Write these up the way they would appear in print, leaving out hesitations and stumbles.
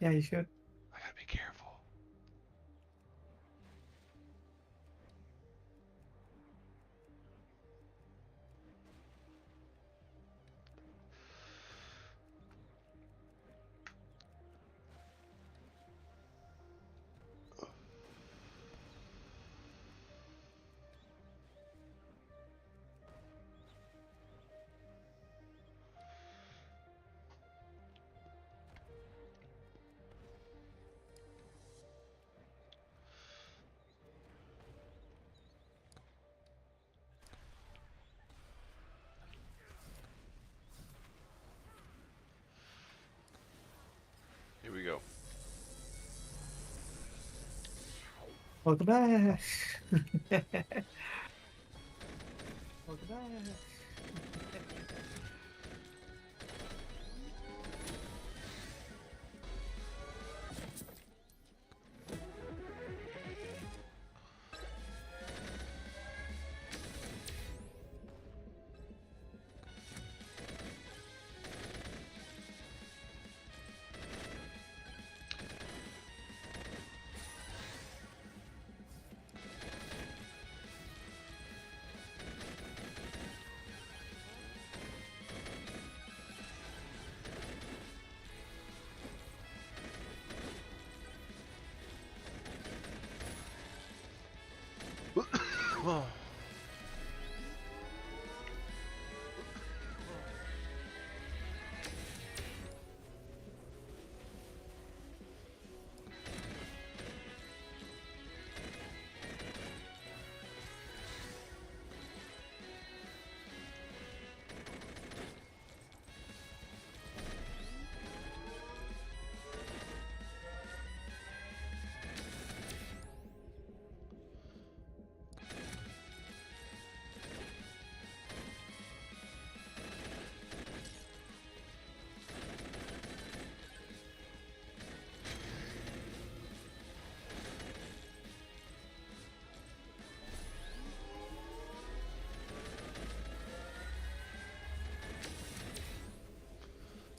Yeah, you should. I gotta be careful. Here we go. Welcome back. Welcome back. Oh.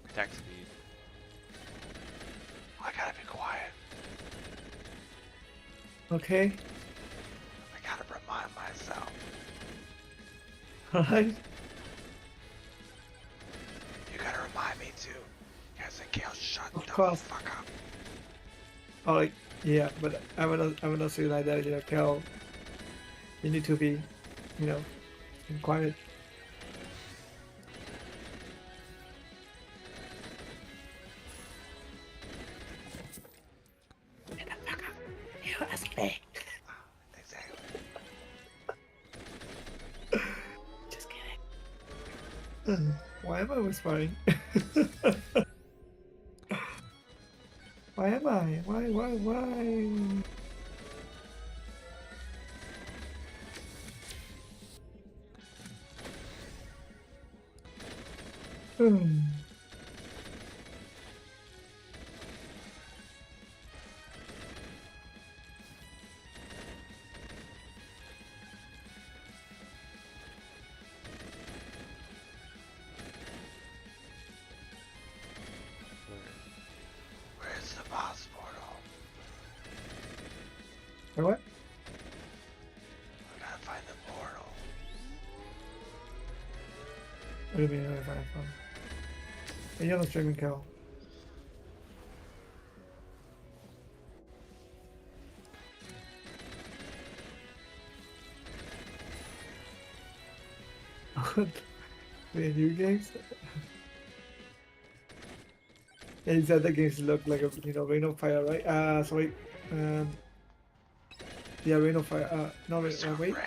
Attack speed. I gotta be quiet. Okay. I gotta remind myself. Alright. You gotta remind me too. Yes, and Kale, shut Of the course. fuck up. Oh, like, yeah, but I'm not saying like that, you know, Cal. You need to be, you know, quiet. Get the fuck up. You ask me. Exactly. Just kidding. Why am I whispering? Why am I? Why? Hmm. Where's the boss portal? Or what? I gotta find the portal. What do you mean? If I phone? Hey, you're not streaming, Cal. What? Wait, new games? Yeah, these other games look like a, you know, Rain of Fire, right? Sorry. Um, yeah, Rain of Fire. No, wait, Mr. wait. Rain.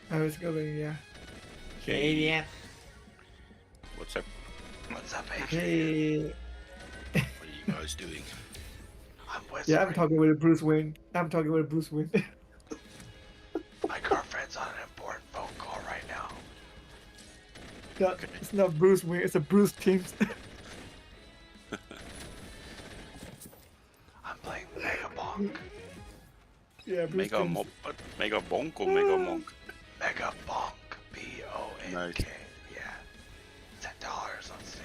I was going, yeah. Hey, what's up? What's up, Adrian? Hey. What are you guys doing? I'm whispering. Yeah, I'm talking with Bruce Wayne. I'm talking with Bruce Wayne. My girlfriend's on an important phone call right now. No, it's not Bruce Wayne. It's a Bruce Teams. I'm playing Megabonk. Yeah, Bruce Mega Teams. Megabonk or Megamonk? Megabonk. B-O-N-K. Nice. Yeah. $10 on Steam.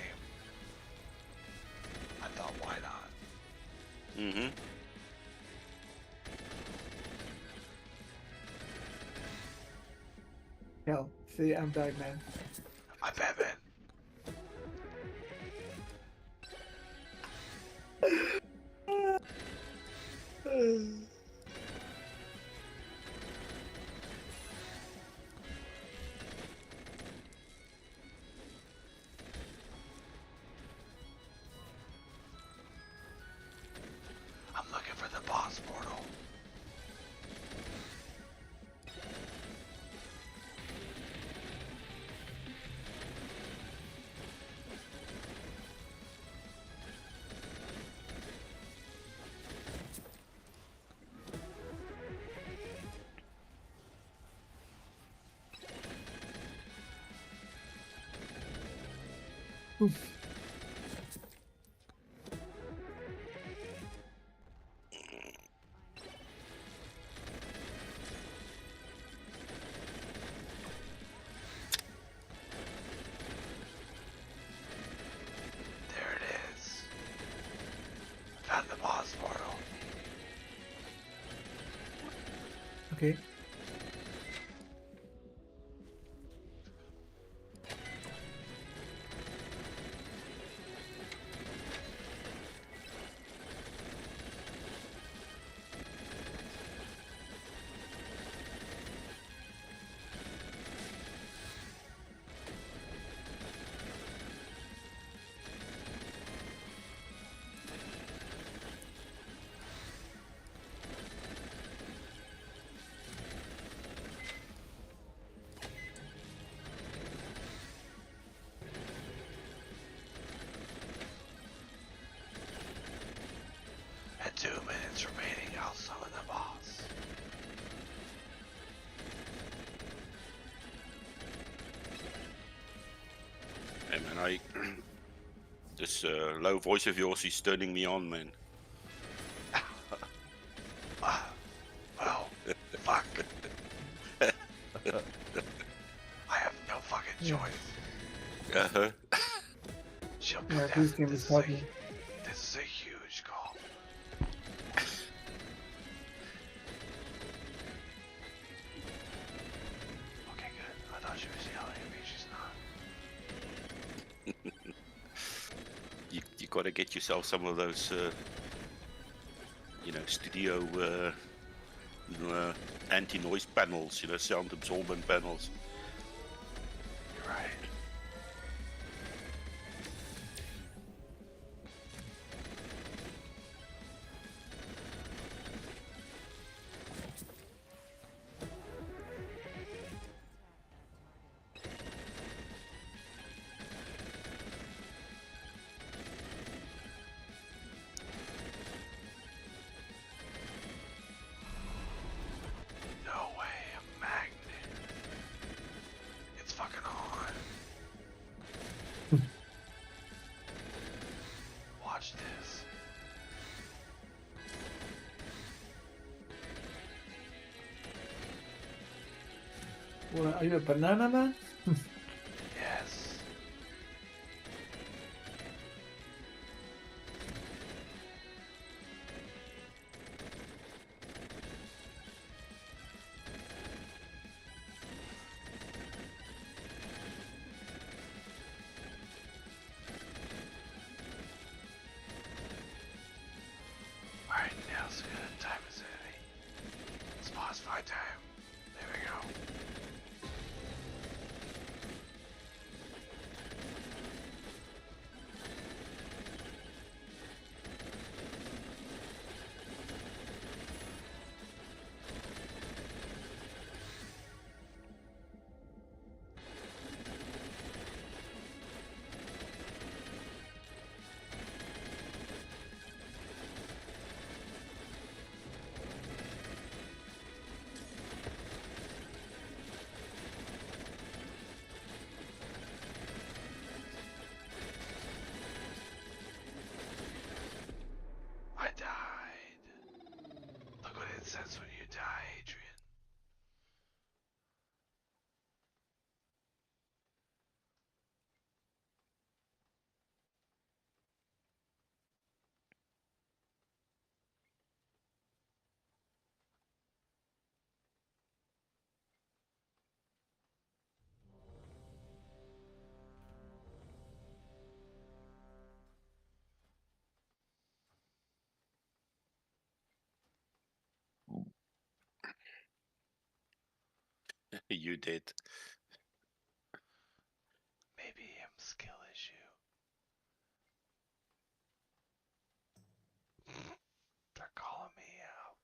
I thought, why not? Mm-hmm. Hell, see, I'm back, man. I'm Batman. I'm looking for the boss portal. Oof. There it is. Found the boss portal. Okay. At 2 minutes remaining, I'll summon the boss. Hey man, this low voice of yours is turning me on, man. Well, fuck. I have no fucking Yeah. choice. Uh-huh. She'll be Yeah, deaf. this game is talking. This is a huge call. Okay, good. I thought she was yelling at me. She's not. You gotta get yourself some of those, studio anti-noise panels, sound absorbent panels. You're right. No way, a magnet. It's fucking on. Watch this. What, are you a banana man? Yes. Alright, now it's good. Time is it? It's boss fight time. There we go. You did. Maybe skill issue. They're calling me out.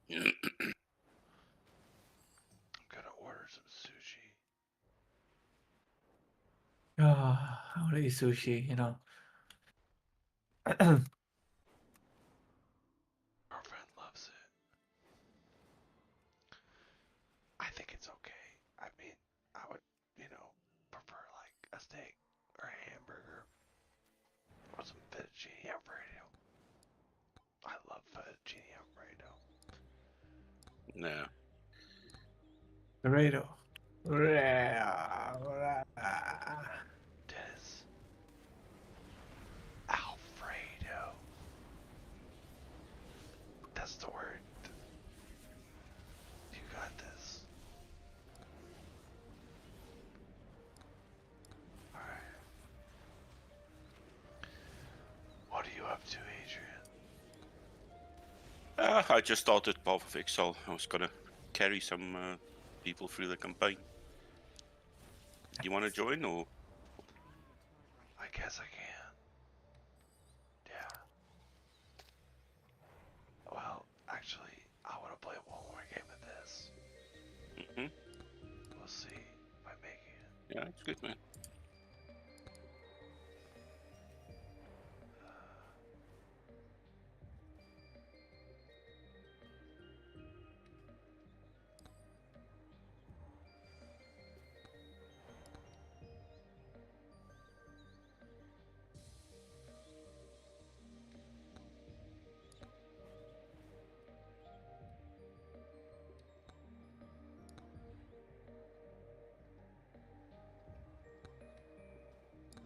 I'm gonna order some sushi. I want to eat sushi, you know. Girlfriend loves it. I think it's okay. I mean, I would, prefer like a steak or a hamburger or some fettuccine alfredo. I love fettuccine alfredo. No. Dorado. Dennis. Alfredo. That's the word. You got this. Alright. What are you up to, Adrian? I just started Path of Exile. I was gonna carry some people through the campaign. You want to join or? I guess I can. Yeah. Well, actually, I want to play one more game of this. Mm-hmm. We'll see if I make it. Yeah, it's good, man.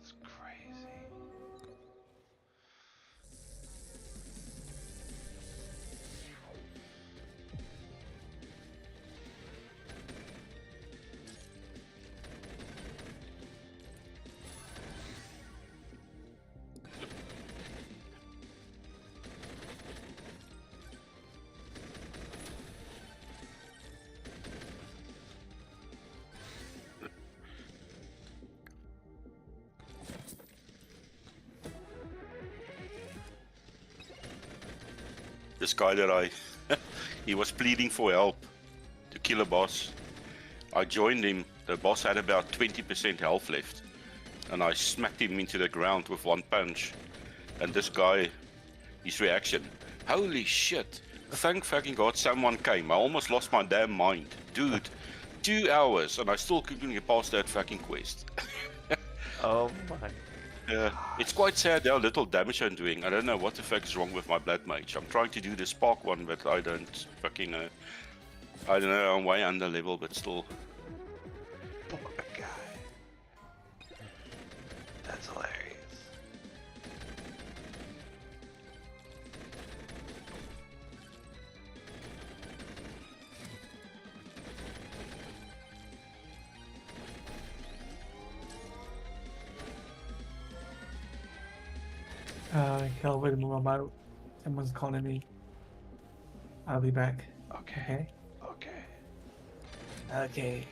It's crazy. This guy that he was pleading for help to kill a boss. I joined him. The boss had about 20% health left, and I smacked him into the ground with one punch. And this guy, his reaction, holy shit, thank fucking god someone came. I almost lost my damn mind. Dude, 2 hours and I still couldn't get past that fucking quest. Oh my. It's quite sad how little damage I'm doing. I don't know what the fuck is wrong with my blood mage. I'm trying to do the spark one, but I don't fucking I don't know, I'm way under level, but still. Poor guy. That's hilarious. Hell, wait a moment. Someone's calling me. I'll be back. Okay. Okay. Okay. Okay.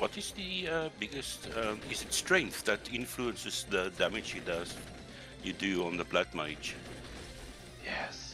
What is the biggest? Is it strength that influences the damage you do on the Blood Mage? Yes.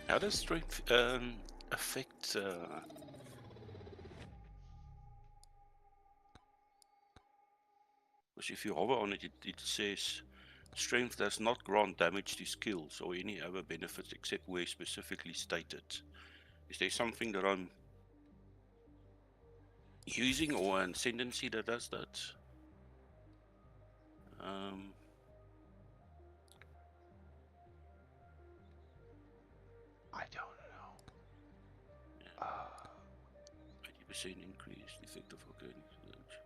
How does strength affect? Because if you hover on it, it says strength does not grant damage to skills or any other benefits except where specifically stated. Is there something that I'm using or an ascendancy that does that? I don't know. 80% increase effective organic damage.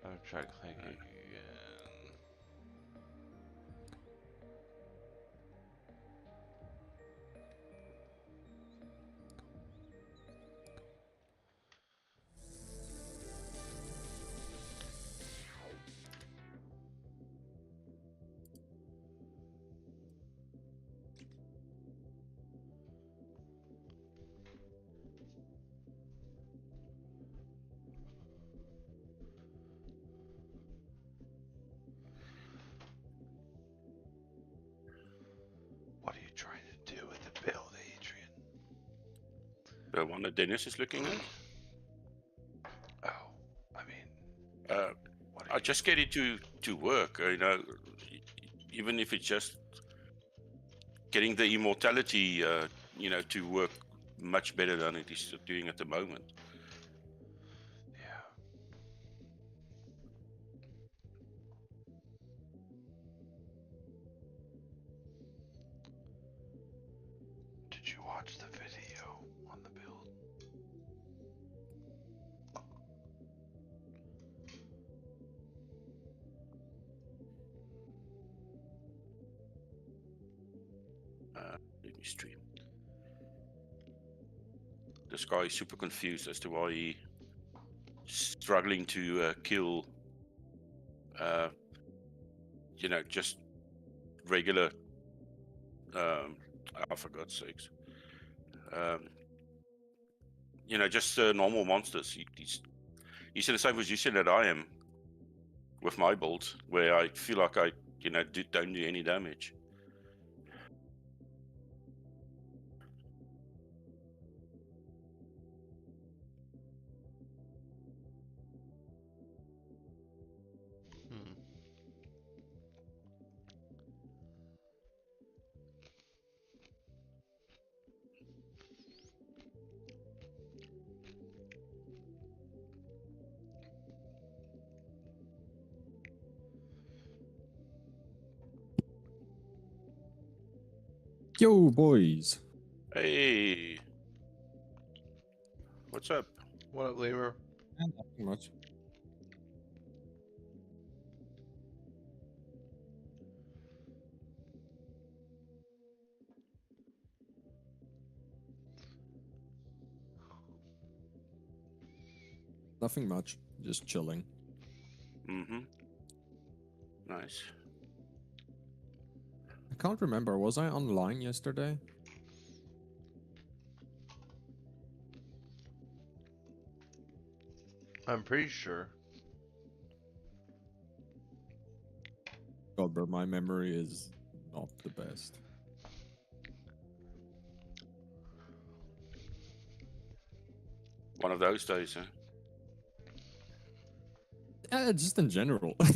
I'm trying to click again. What are you trying to do with the build, Adrian? The one that Dennis is looking at? Oh, I mean, what are I you... just get it to work, you know, even if it's just getting the immortality, you know, to work much better than it is doing at the moment. Yeah. Did you watch the video on the build? Let me stream. This guy is super confused as to why he's struggling to kill, you know, just regular, oh, for God's sakes, you know, just normal monsters. He's in the same position that I am with my build, where I feel like I, you know, don't do any damage. Yo, boys. Hey. What's up? What up, Lemur? Nothing much. Nothing much. Just chilling. Mm-hmm. Nice. I can't remember. Was I online yesterday? I'm pretty sure. God, bro, my memory is not the best. One of those days, huh? Just in general. Uh-huh.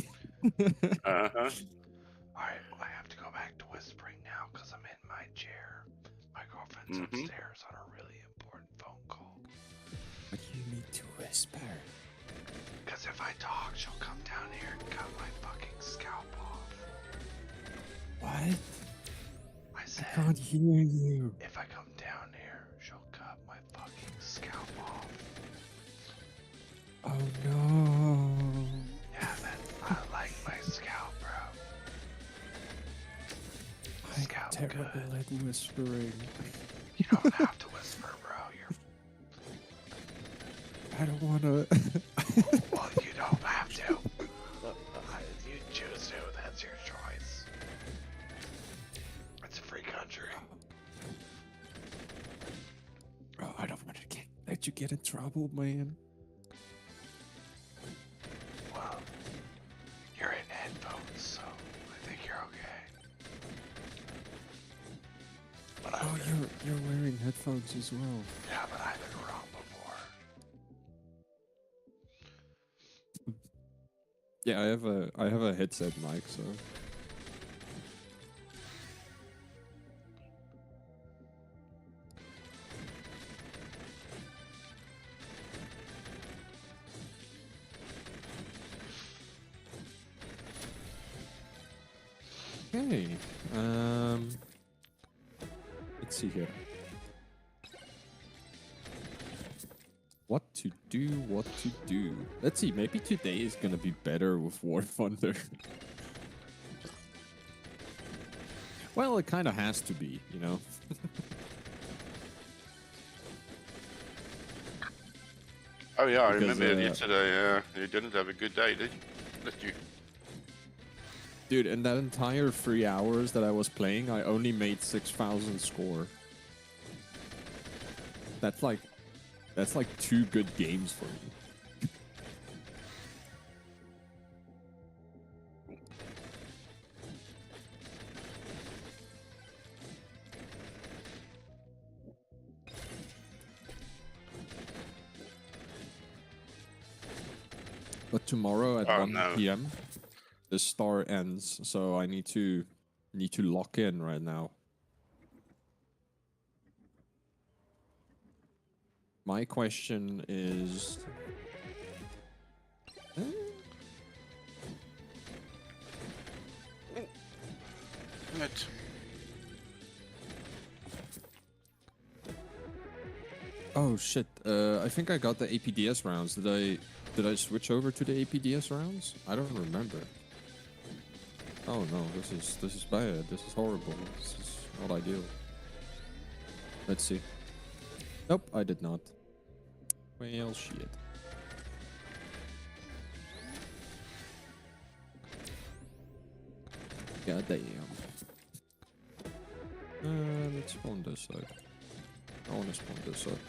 Alright, well, I have to go back to whispering now because I'm in my chair. My girlfriend's upstairs on a really important phone call. But you need to whisper. Because if I talk, she'll come down here and cut my fucking scalp off. What? I said, I can't hear you. if I come down here, she'll cut my fucking scalp off. Oh no. Yeah, man, I like my scalp, bro. I'm Scalp terrible good. at whispering. You don't have to whisper, bro. I don't wanna. Well, you don't have to. You choose to. That's your choice. It's a free country. Bro, I don't wanna let you get in trouble, man. Well, you're in headphones, so I think you're okay. But Oh, you're wearing headphones as well. yeah, but I've been wrong before. Yeah, I have a headset mic, so. Okay. Let's see here. What to do, what to do. Let's see, maybe today is gonna be better with War Thunder. Well, it kind of has to be, you know? Oh yeah, I Because, remember yesterday. You didn't have a good day, did you? Dude, in that entire 3 hours that I was playing, I only made 6,000 score. That's like 2 good games for me. But tomorrow at 1 p.m. the star ends, so I need to lock in right now. My question is, Right. oh shit! I think I got the APDS rounds. Did I switch over to the APDS rounds? I don't remember. Oh no, this is bad. This is horrible. This is not ideal. Let's see. Nope, I did not. Well, shit. God damn. Let's spawn this side. I wanna spawn this side.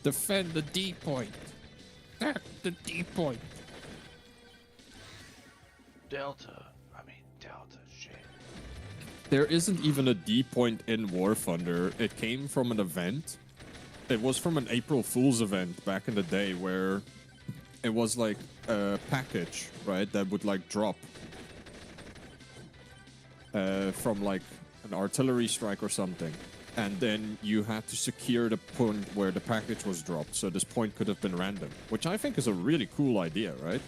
Defend the D point. Attack the D point. Delta. I mean, Delta. Shit. There isn't even a D point in War Thunder. It came from an event. It was from an April Fool's event back in the day where it was like a package, right, that would like drop from like an artillery strike or something. And then you had to secure the point where the package was dropped. So this point could have been random, which I think is a really cool idea, right?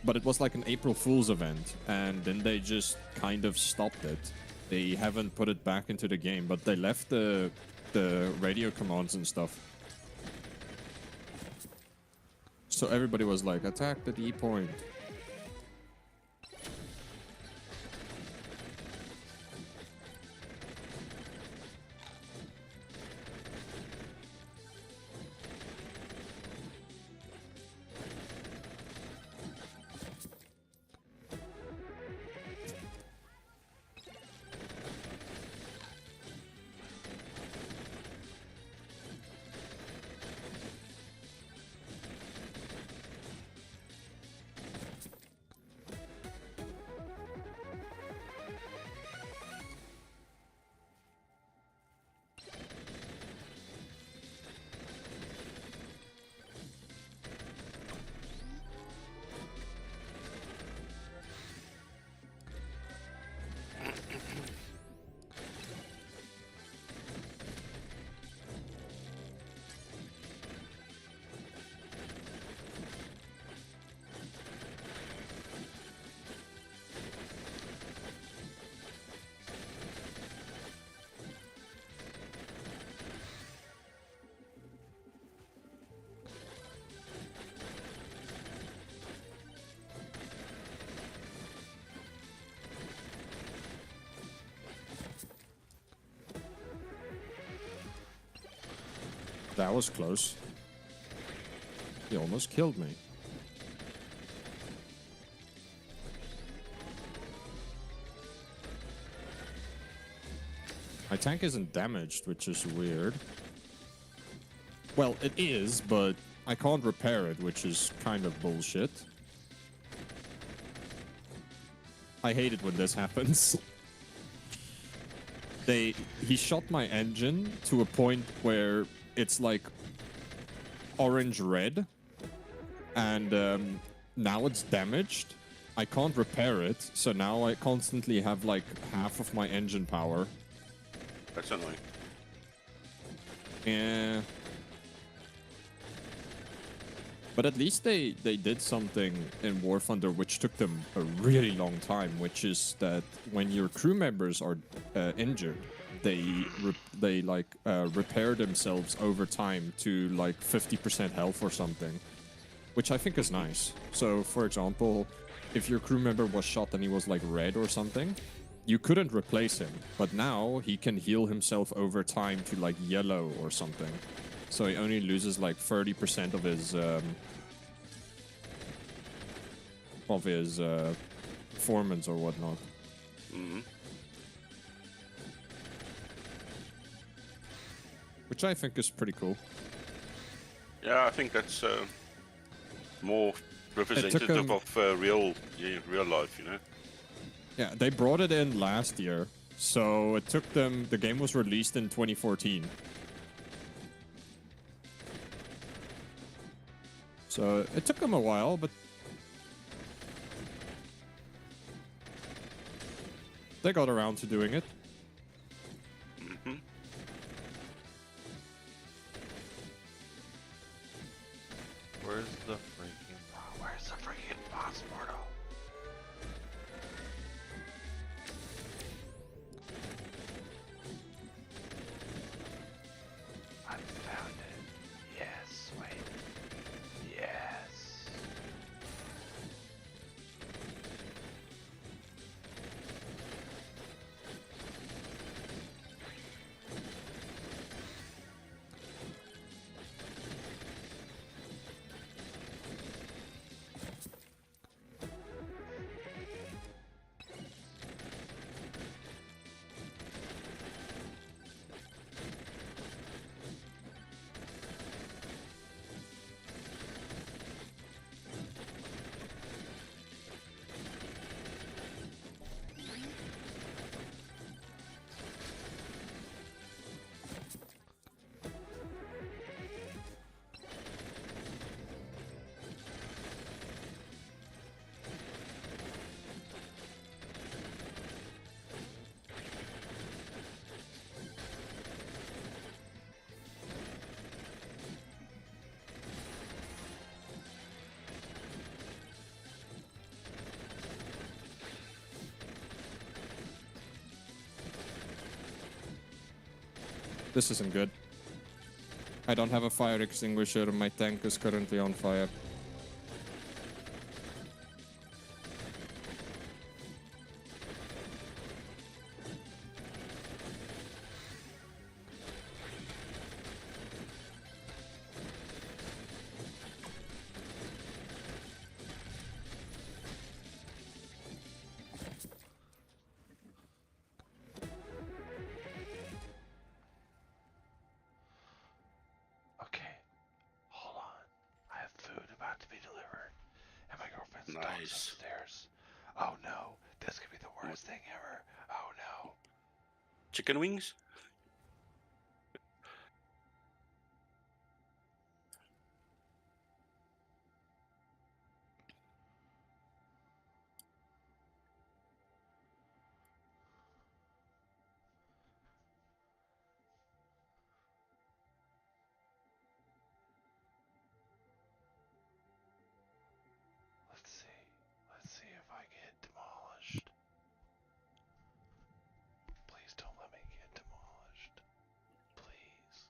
But it was like an April Fool's event, and then they just kind of stopped it. They haven't put it back into the game, but they left the radio commands and stuff. So everybody was like, attack the D point. That was close. He almost killed me. My tank isn't damaged, which is weird. Well, it is, but I can't repair it, which is kind of bullshit. I hate it when this happens. He shot my engine to a point where it's like orange-red, and now it's damaged. I can't repair it, so now I constantly have like half of my engine power. That's annoying. Yeah. But at least they did something in War Thunder which took them a really long time, which is that when your crew members are injured, they repair themselves over time to like 50% health or something, which I think is nice. So, for example, if your crew member was shot and he was like red or something, you couldn't replace him, but now he can heal himself over time to like yellow or something. So he only loses like 30% of his performance or whatnot. Mm-hmm. Which I think is pretty cool. Yeah, I think that's more representative of real life, you know? Yeah, they brought it in last year, so it took them... The game was released in 2014. So it took them a while, but... they got around to doing it. Mm-hmm. Where's the freaking... Where's the freaking boss portal? I found it. Yes, wait. Yes. This isn't good. I don't have a fire extinguisher and my tank is currently on fire. Okay, hold on. I have food about to be delivered, and my girlfriend's dog's Nice. upstairs. Oh no, this could be the worst thing ever. Oh no. Chicken wings? Let's see. Let's see if I get demolished. Please don't let me get demolished. Please.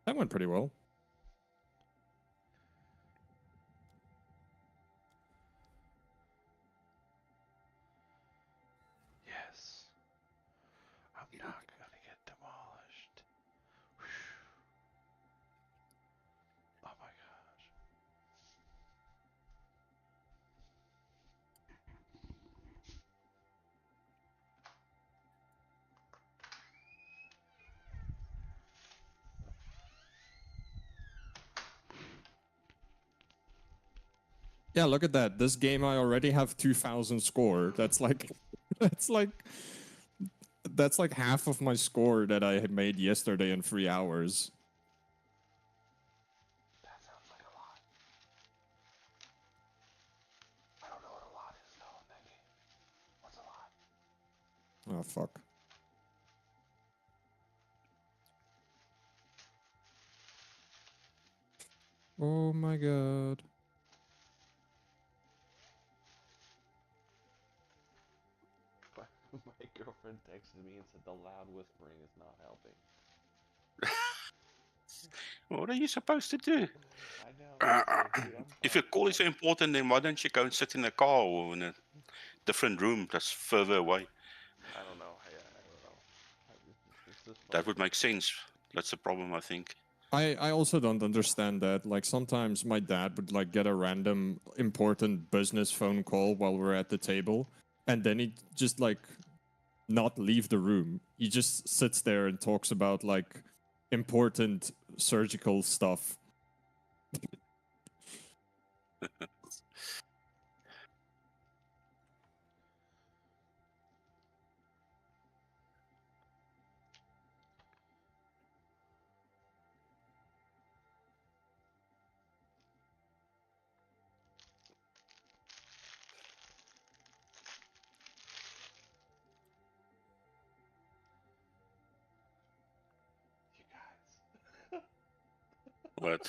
That went pretty well. Yes. I'm not gonna get demolished. Whew. Oh my gosh. Yeah, look at that. This game I already have 2000 score. That's like that's like that's like half of my score that I had made yesterday in 3 hours. That sounds like a lot. I don't know what a lot is though in that game. What's a lot? Oh fuck. Oh my god. My girlfriend texted me and said the loud whispering is not helping. What are you supposed to do? I know. Dude, I'm If your call is so important, then why don't you go and sit in a car or in a different room that's further away? I don't know. I don't know. It's just That would funny. make sense. That's the problem, I think. I also don't understand that. Like sometimes my dad would like get a random important business phone call while we're at the table, and then he just like not leave the room. He just sits there and talks about like important surgical stuff. You guys. But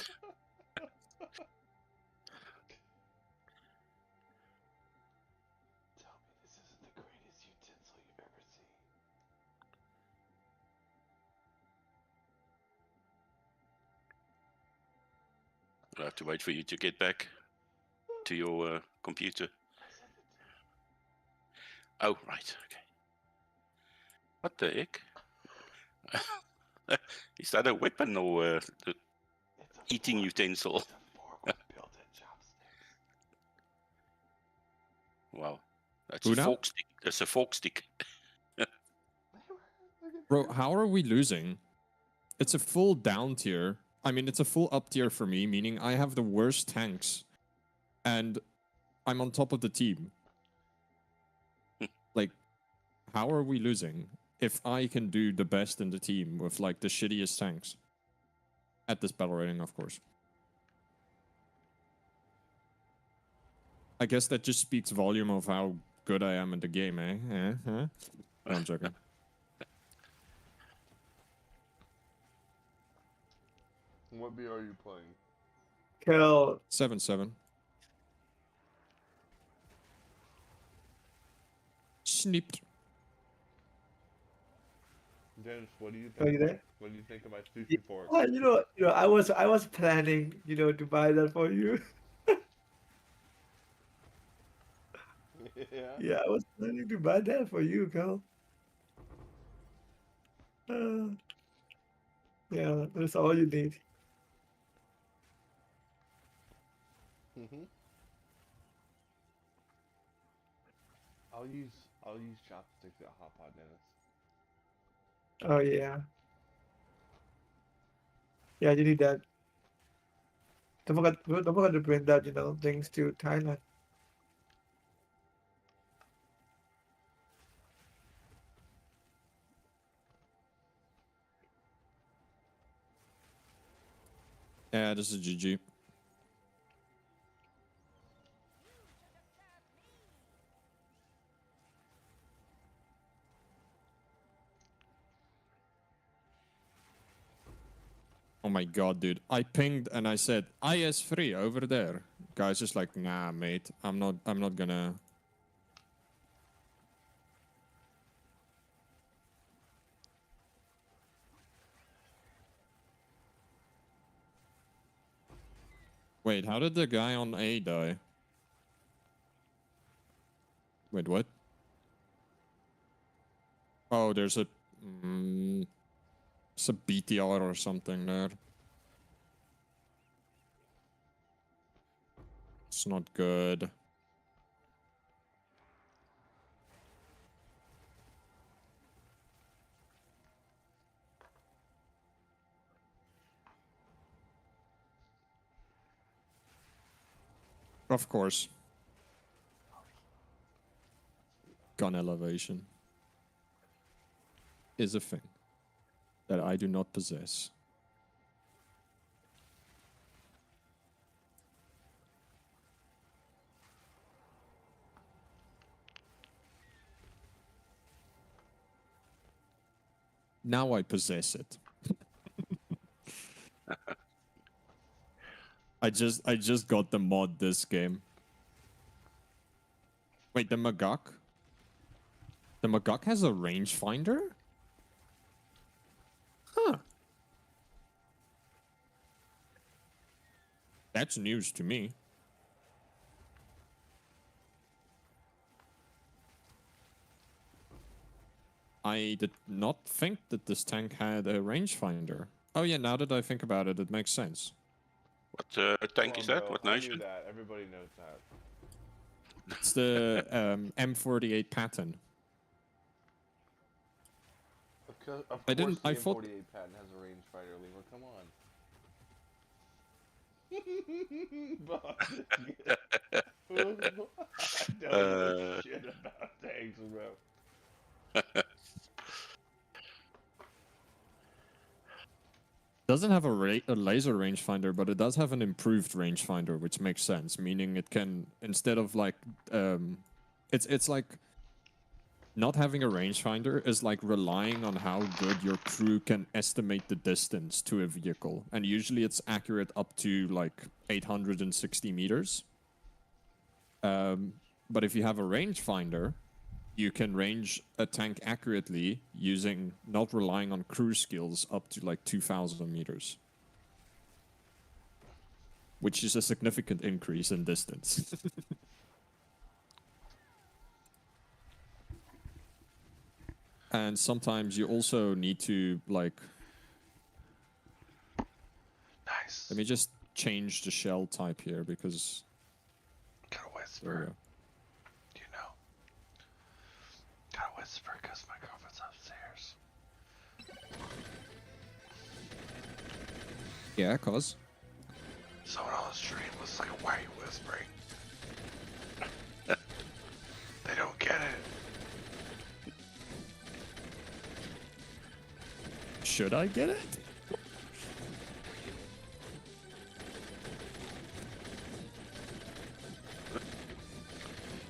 Tell me this isn't the greatest utensil you've ever seen. I'll have to wait for you to get back to your computer. I sent it to you. Oh, right. Okay. What the heck? Is that a weapon or the It's a eating fork. utensil? It's a fork with built-in chopsticks. Wow. That's Who a now? fork stick. That's a fork stick. Bro, how are we losing? It's a full down tier. I mean, it's a full up tier for me, meaning I have the worst tanks. And I'm on top of the team. Like, how are we losing if I can do the best in the team with like the shittiest tanks? At this battle rating, of course. I guess that just speaks volume of how good I am in the game, eh? No, I'm joking. What beer are you playing? Kel, 7-7. Snipped. Dennis, what do you Oh, think? you there? What do you think of my sushi Yeah, fork? I was planning, to buy that for you. Yeah. Yeah, I was planning to buy that for you, Cal. Uh, yeah, that's all you need. Mhm. I'll use chopsticks at hot pot, Dennis. Oh yeah, yeah, you need that. Don't forget to bring that, things to Thailand. Yeah, this is GG. Oh my god, dude. I pinged and I said, IS3 over there. Guy's just like, nah, mate. I'm not gonna. Wait, how did the guy on A die? Wait, what? Oh, there's a. It's a BTR or something there. It's not good. Of course. Gun elevation is a thing that I do not possess. Now I possess it. I just got the mod this game. Wait, the Magok? The Magok has a rangefinder? Huh. That's news to me. I did not think that this tank had a rangefinder. Oh yeah, now that I think about it, it makes sense. What Come tank on, is that? bro. What I knew nation? that. Everybody knows that. It's the M48 Patton. Of I course, didn't. I the thought. M48 patent has a rangefinder, Lemur. Come on. Boss is good. I don't know Uh, shit about tanks, bro. Doesn't have a laser rangefinder, but it does have an improved rangefinder, which makes sense. Meaning it can, instead of like, it's like not having a rangefinder is like relying on how good your crew can estimate the distance to a vehicle, and usually it's accurate up to like 860 meters. But if you have a rangefinder, you can range a tank accurately using not relying on crew skills up to like 2,000 meters, which is a significant increase in distance. And sometimes you also need to like, Nice. let me just change the shell type here because Gotta there we whisper. go. You know. Gotta whisper because my girlfriend's upstairs. Yeah, cause Someone on the stream was like, why are you whispering? They don't get it. should I get it?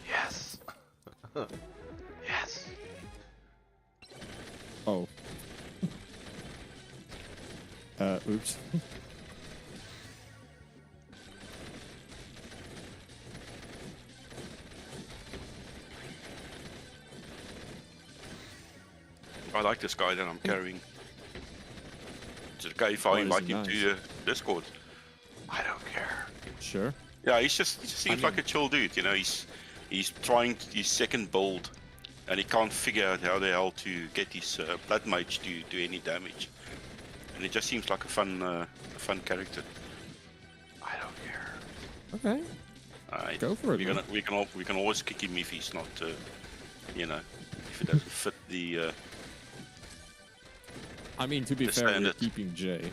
Yes. Yes. Oh. Oops. I like this guy that I'm carrying. Is it okay if I Oh, is invite he him nice? to Discord? I don't care. Sure. Yeah, he just seems like a chill dude. You know, he's trying his second build, and he can't figure out how the hell to get his blood mage to do any damage. And it just seems like a fun character. I don't care. Okay. Go for it, man. We can always kick him if he's not, you know, if it doesn't fit the. I mean, to be The fair, we're standard. keeping Jay.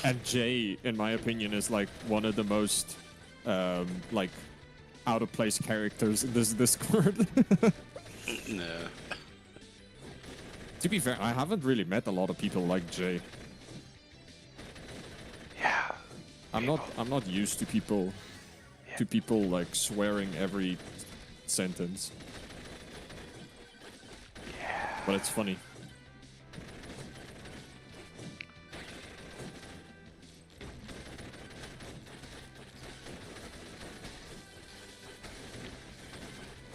And Jay, in my opinion, is like one of the most like out of place characters in this Discord. No. To be fair, I haven't really met a lot of people like Jay. Yeah. I'm not used to people like swearing every sentence. Yeah. But it's funny.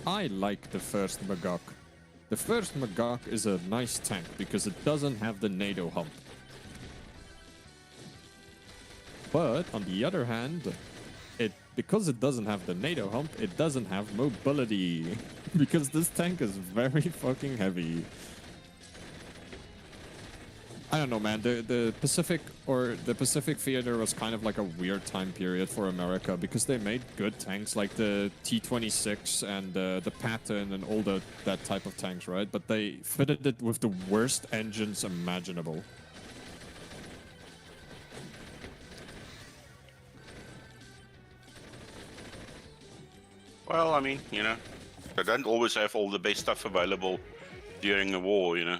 I like the first Magok. The first Magok is a nice tank because it doesn't have the NATO hump. But on the other hand, because it doesn't have the NATO hump, it doesn't have mobility. Because this tank is very fucking heavy. I don't know, man. The Pacific Theater was kind of like a weird time period for America because they made good tanks like the T-26 and the Patton and all that type of tanks, right? But they fitted it with the worst engines imaginable. Well, I mean, you know, they don't always have all the best stuff available during a war, you know.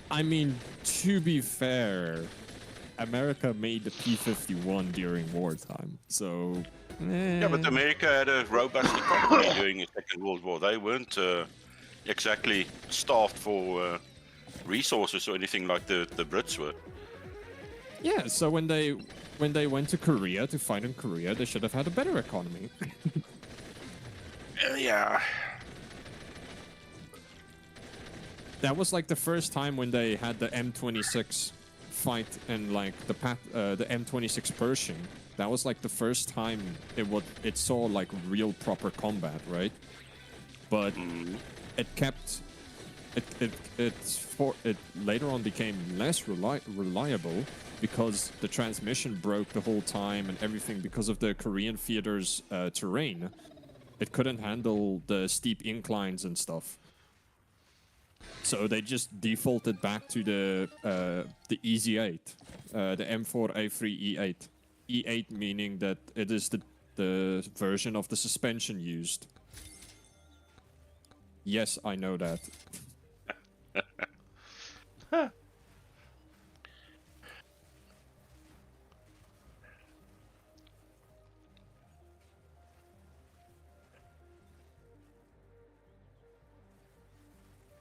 I mean, to be fair, America made the P-51 during wartime, so... Yeah, but America had a robust economy during the Second World War. They weren't exactly starved for resources or anything like the Brits were. Yeah, so when they went to Korea to fight in Korea, they should have had a better economy. Yeah. That was like the first time when they had the M26 fight and like the M26 Pershing. That was like the first time it saw like real proper combat, right? But it kept it later on became less reliable because the transmission broke the whole time and everything because of the Korean theater's terrain. It couldn't handle the steep inclines and stuff. So they just defaulted back to the EZ8, the M4A3 E8. E8 meaning that it is the version of the suspension used. Yes, I know that.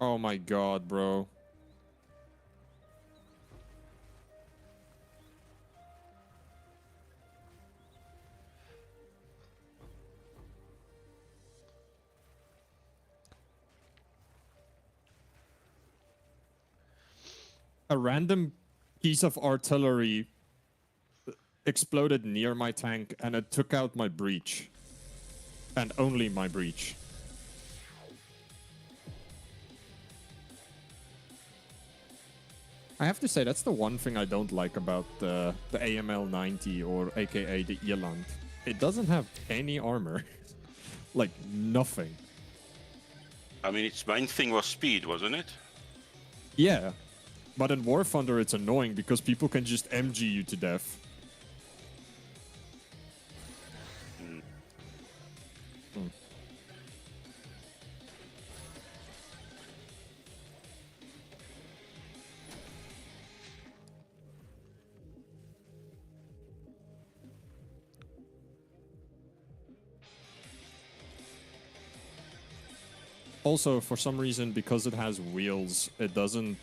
Oh my god, bro. A random piece of artillery exploded near my tank and it took out my breach. And only my breach. I have to say, that's the one thing I don't like about the AML-90 or aka the Eland. It doesn't have any armor. Like, nothing. I mean, its main thing was speed, wasn't it? Yeah. But in War Thunder, it's annoying because people can just MG you to death. Also, for some reason, because it has wheels, it doesn't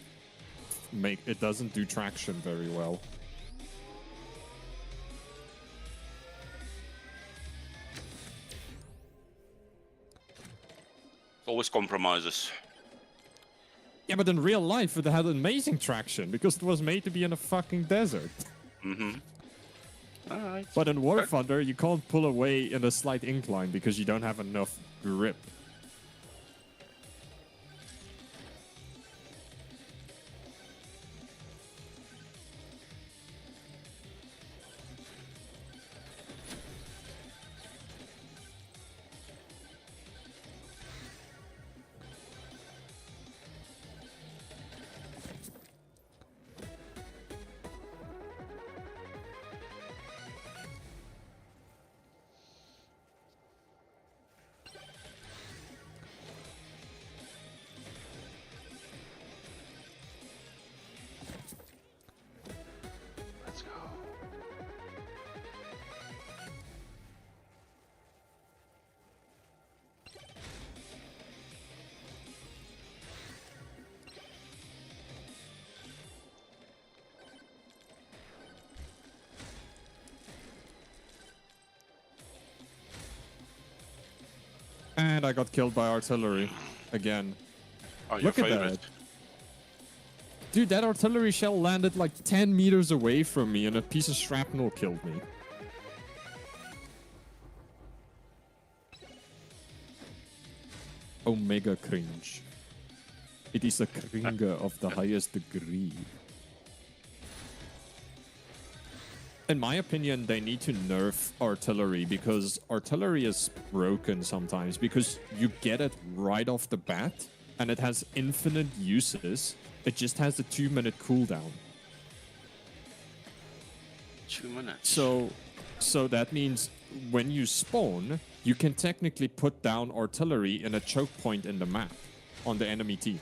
do traction very well. always compromises. Yeah, but in real life, it had amazing traction because it was made to be in a fucking desert. Mm-hmm. Alright. But in War Thunder, you can't pull away in a slight incline because you don't have enough grip. Let's go. And I got killed by artillery again. Oh, your Look at favorite. that. Dude, that artillery shell landed like 10 meters away from me and a piece of shrapnel killed me. Omega cringe. It is a cringe of the highest degree. In my opinion, they need to nerf artillery because artillery is broken sometimes because you get it right off the bat and it has infinite uses. It just has a 2-minute cooldown. 2 minutes. So that means when you spawn, you can technically put down artillery in a choke point in the map on the enemy team.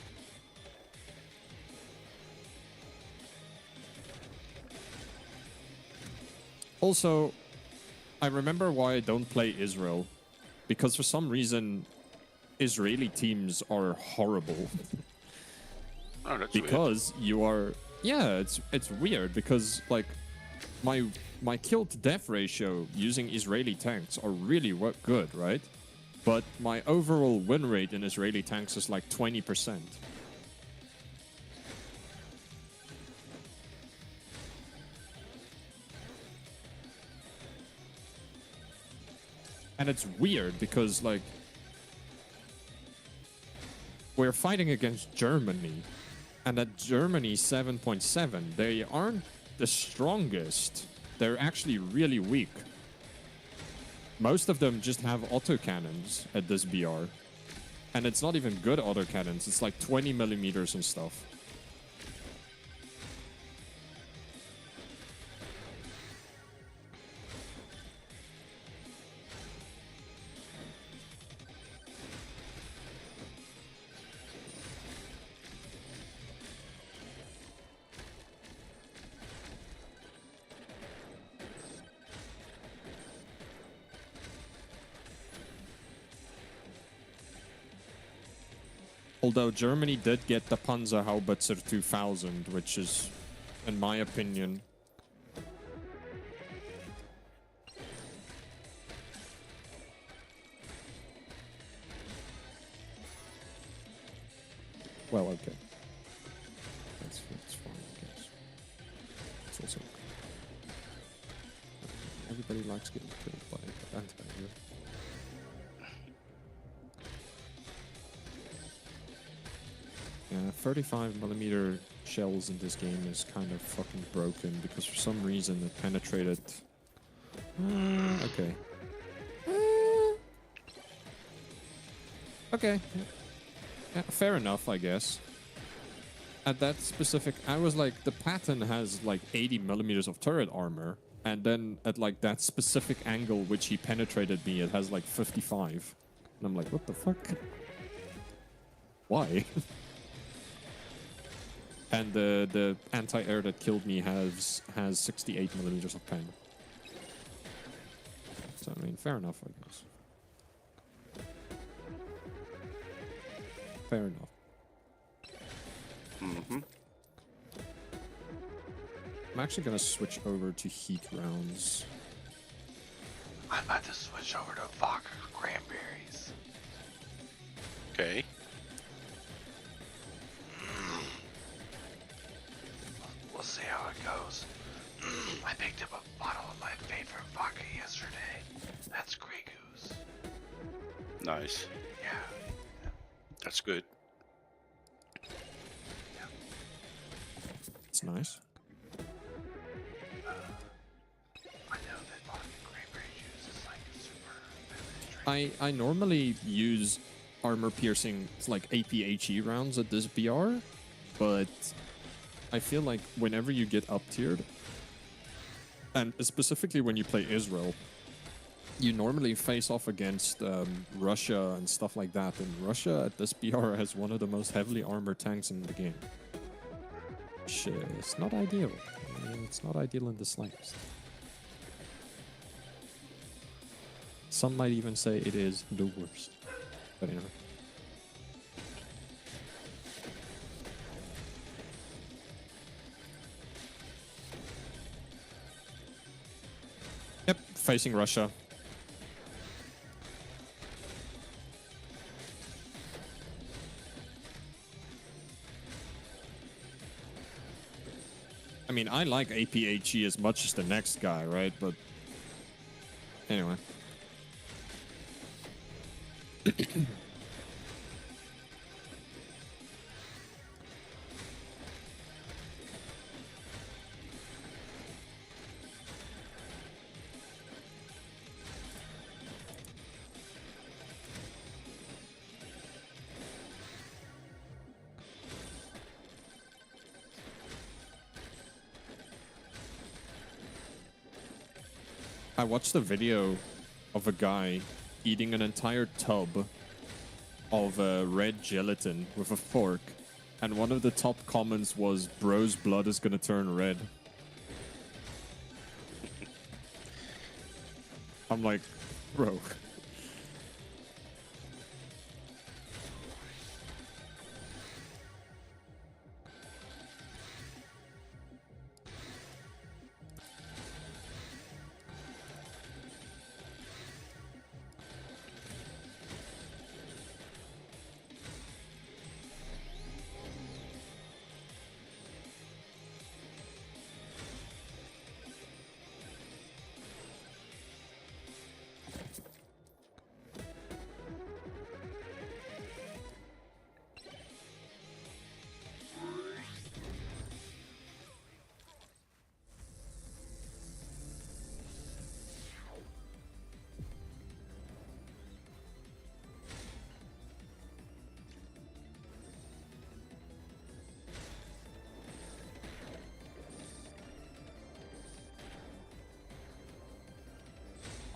Also, I remember why I don't play Israel. Because for some reason, Israeli teams are horrible. Oh, that's Because you are... Yeah, it's weird because, like, my kill to death ratio using Israeli tanks are really good, right? But my overall win rate in Israeli tanks is like 20%. And it's weird because, like, we're fighting against Germany. And at Germany 7.7, they aren't the strongest. They're actually really weak. Most of them just have autocannons at this BR. And it's not even good autocannons. It's like 20 millimeters and stuff. Although Germany did get the Panzerhaubitzer 2000, which is, in my opinion... Well, okay. That's fine, I guess. It's also okay. Everybody likes getting killed by anti-hero. Yeah, 35mm shells in this game is kind of fucking broken because for some reason it penetrated... okay. Okay. Yeah, fair enough, I guess. At that specific... I was like, the Patton has like 80mm of turret armor. And then at like that specific angle which he penetrated me, it has like 55. And I'm like, what the fuck? Why? And the anti-air that killed me has 68mm of pen. So, I mean, fair enough, I guess. Fair enough. Mm-hmm. I'm actually gonna switch over to heat rounds. I'm about to switch over to vodka cranberries. Okay. We'll see how it goes. I picked up a bottle of my favorite vodka yesterday. That's Grey Goose. Nice. Yeah. That's good. It's nice. I know that vodka cranberry juice is like a super feminine drink. I normally use armor piercing like APHE rounds at this BR, but I feel like whenever you get up tiered, and specifically when you play Israel, you normally face off against Russia and stuff like that. And Russia at this BR has one of the most heavily armored tanks in the game. Which is not ideal. It's not ideal in the slightest. Some might even say it is the worst. But anyway. Yep, facing Russia. I mean, I like APHE as much as the next guy, right? But anyway. I watched a video of a guy eating an entire tub of red gelatin with a fork, and one of the top comments was, "Bro's blood is gonna turn red." I'm like, bro.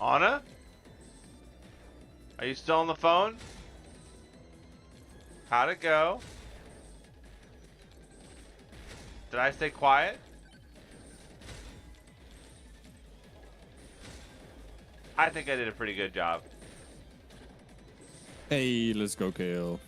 Anna? Are you still on the phone? How'd it go? Did I stay quiet? I think I did a pretty good job. Hey, let's go, KL.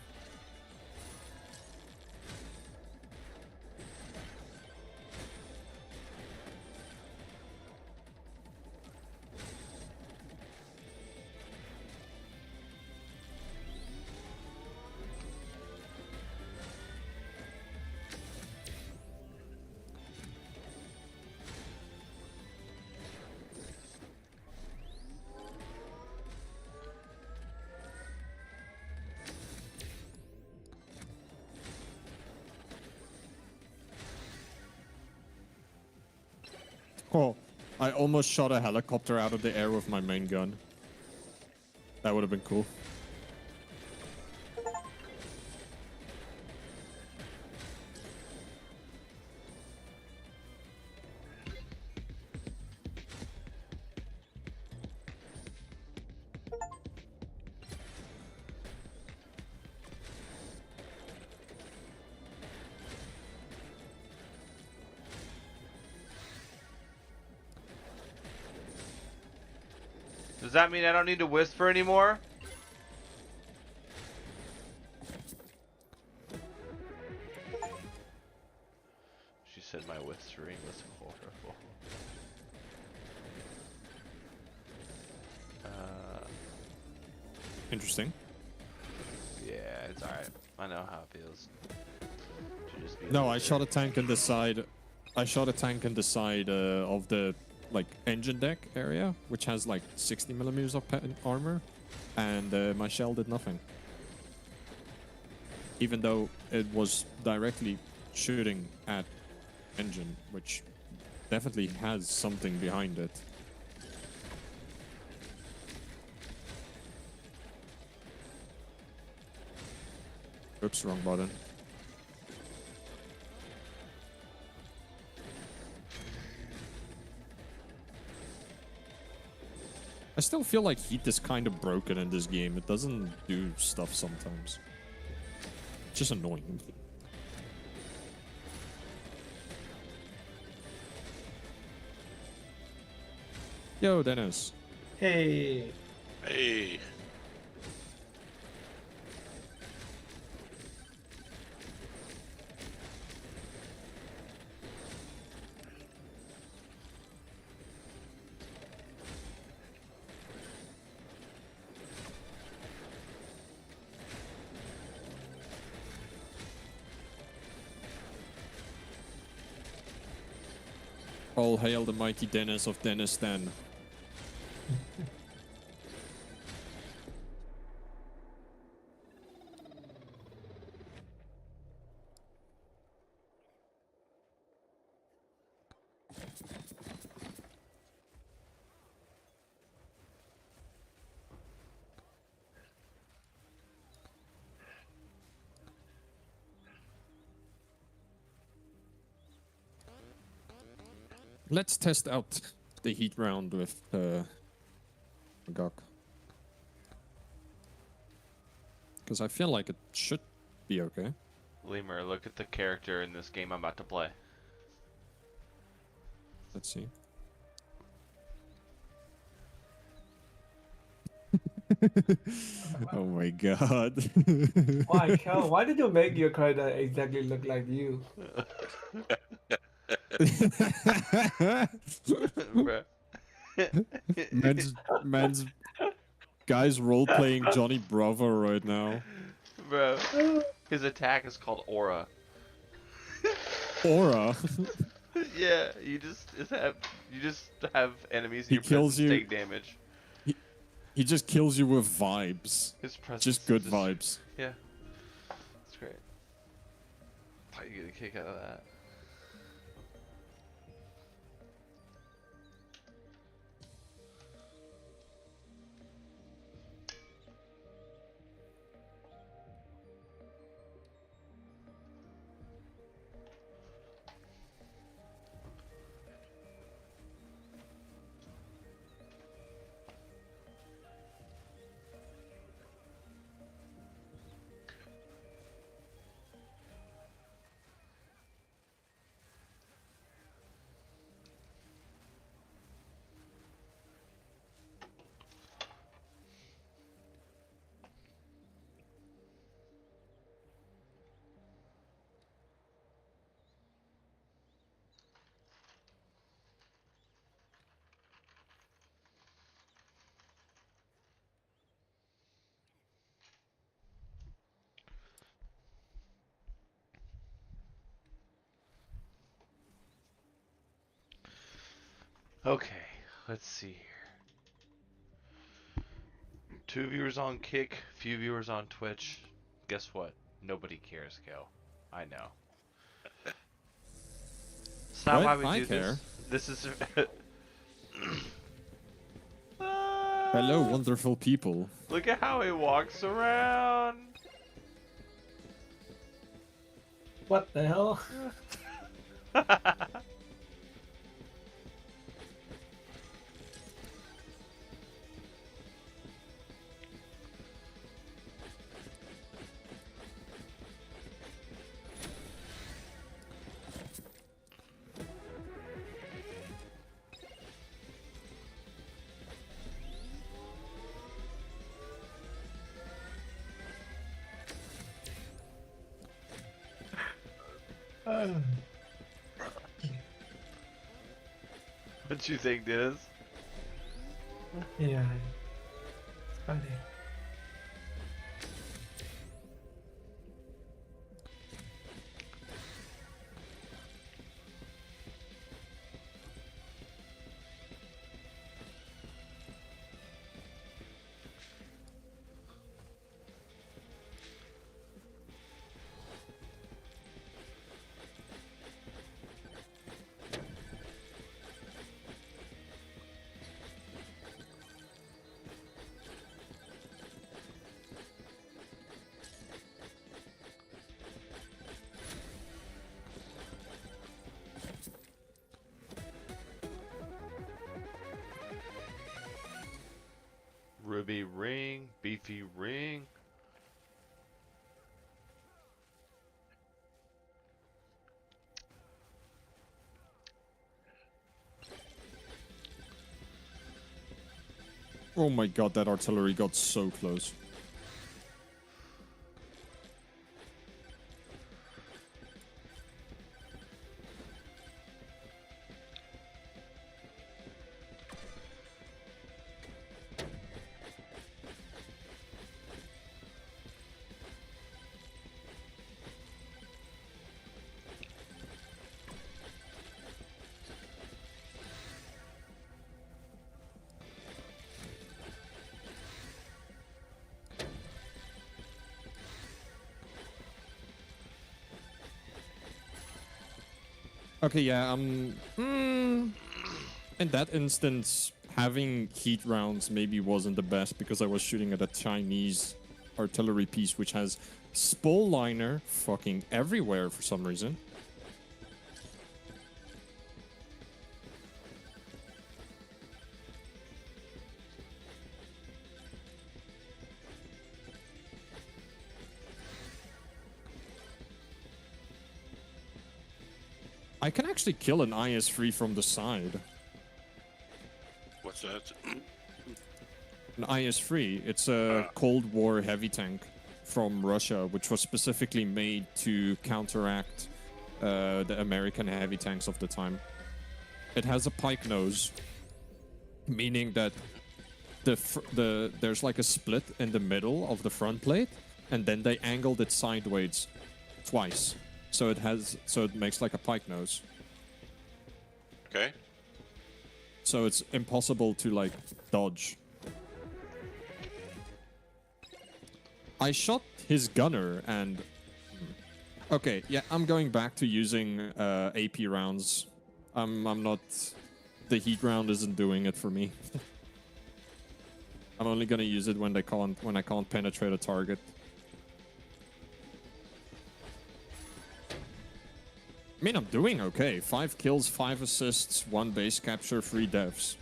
Oh, I almost shot a helicopter out of the air with my main gun. That would have been cool. Does that mean I don't need to whisper anymore? She said my whispering was horrible. Interesting. Yeah, It's alright. I know how it feels. To just be No, a I loser. shot a tank in the side. I shot a tank in the side of the like engine deck area, which has like 60 millimeters of armor, and my shell did nothing. Even though it was directly shooting at engine, which definitely has something behind it. Oops, wrong button. I still feel like heat is kind of broken in this game. It doesn't do stuff sometimes. It's just annoying. Yo, Dennis. Hey, Hey. All hail the mighty Dennis of Denistan. Let's test out the heat round with Gok. Because I feel like it should be okay. Lemur, look at the character in this game I'm about to play. Let's see. Oh my god. why, Cal? Why did you make your character exactly look like you? Bruh. man's guy's role playing Johnny Bravo right now. Bro, his attack is called Aura. Aura. Yeah, you just have enemies in He your kills presence you- take damage. He just kills you with vibes. His presence Just is good vibes. Yeah, it's great. Thought you get a kick out of that. Okay, let's see here. 2 viewers on Kick, few viewers on Twitch. Guess what? Nobody cares, Kel. I know. It's not What? why we I do care. this. This is. Hello, wonderful people. Look at how he walks around. What the hell? What you think, Dennis? Yeah, it's funny. be ring, beefy ring. Oh my god, that artillery got so close. Okay, yeah, in that instance, having heat rounds maybe wasn't the best because I was shooting at a Chinese artillery piece which has spall liner fucking everywhere for some reason. I can actually kill an IS-3 from the side. What's that? An IS-3, it's a Cold War heavy tank from Russia, which was specifically made to counteract the American heavy tanks of the time. It has a pike nose, meaning that there's like a split in the middle of the front plate, and then they angled it sideways twice. So it makes like a pike nose. Okay. So it's impossible to like dodge. I shot his gunner and okay, yeah, I'm going back to using AP rounds. I'm not. The heat round isn't doing it for me. I'm only gonna use it when I can't penetrate a target. I mean, I'm doing okay. 5 kills, 5 assists, 1 base capture, 3 deaths.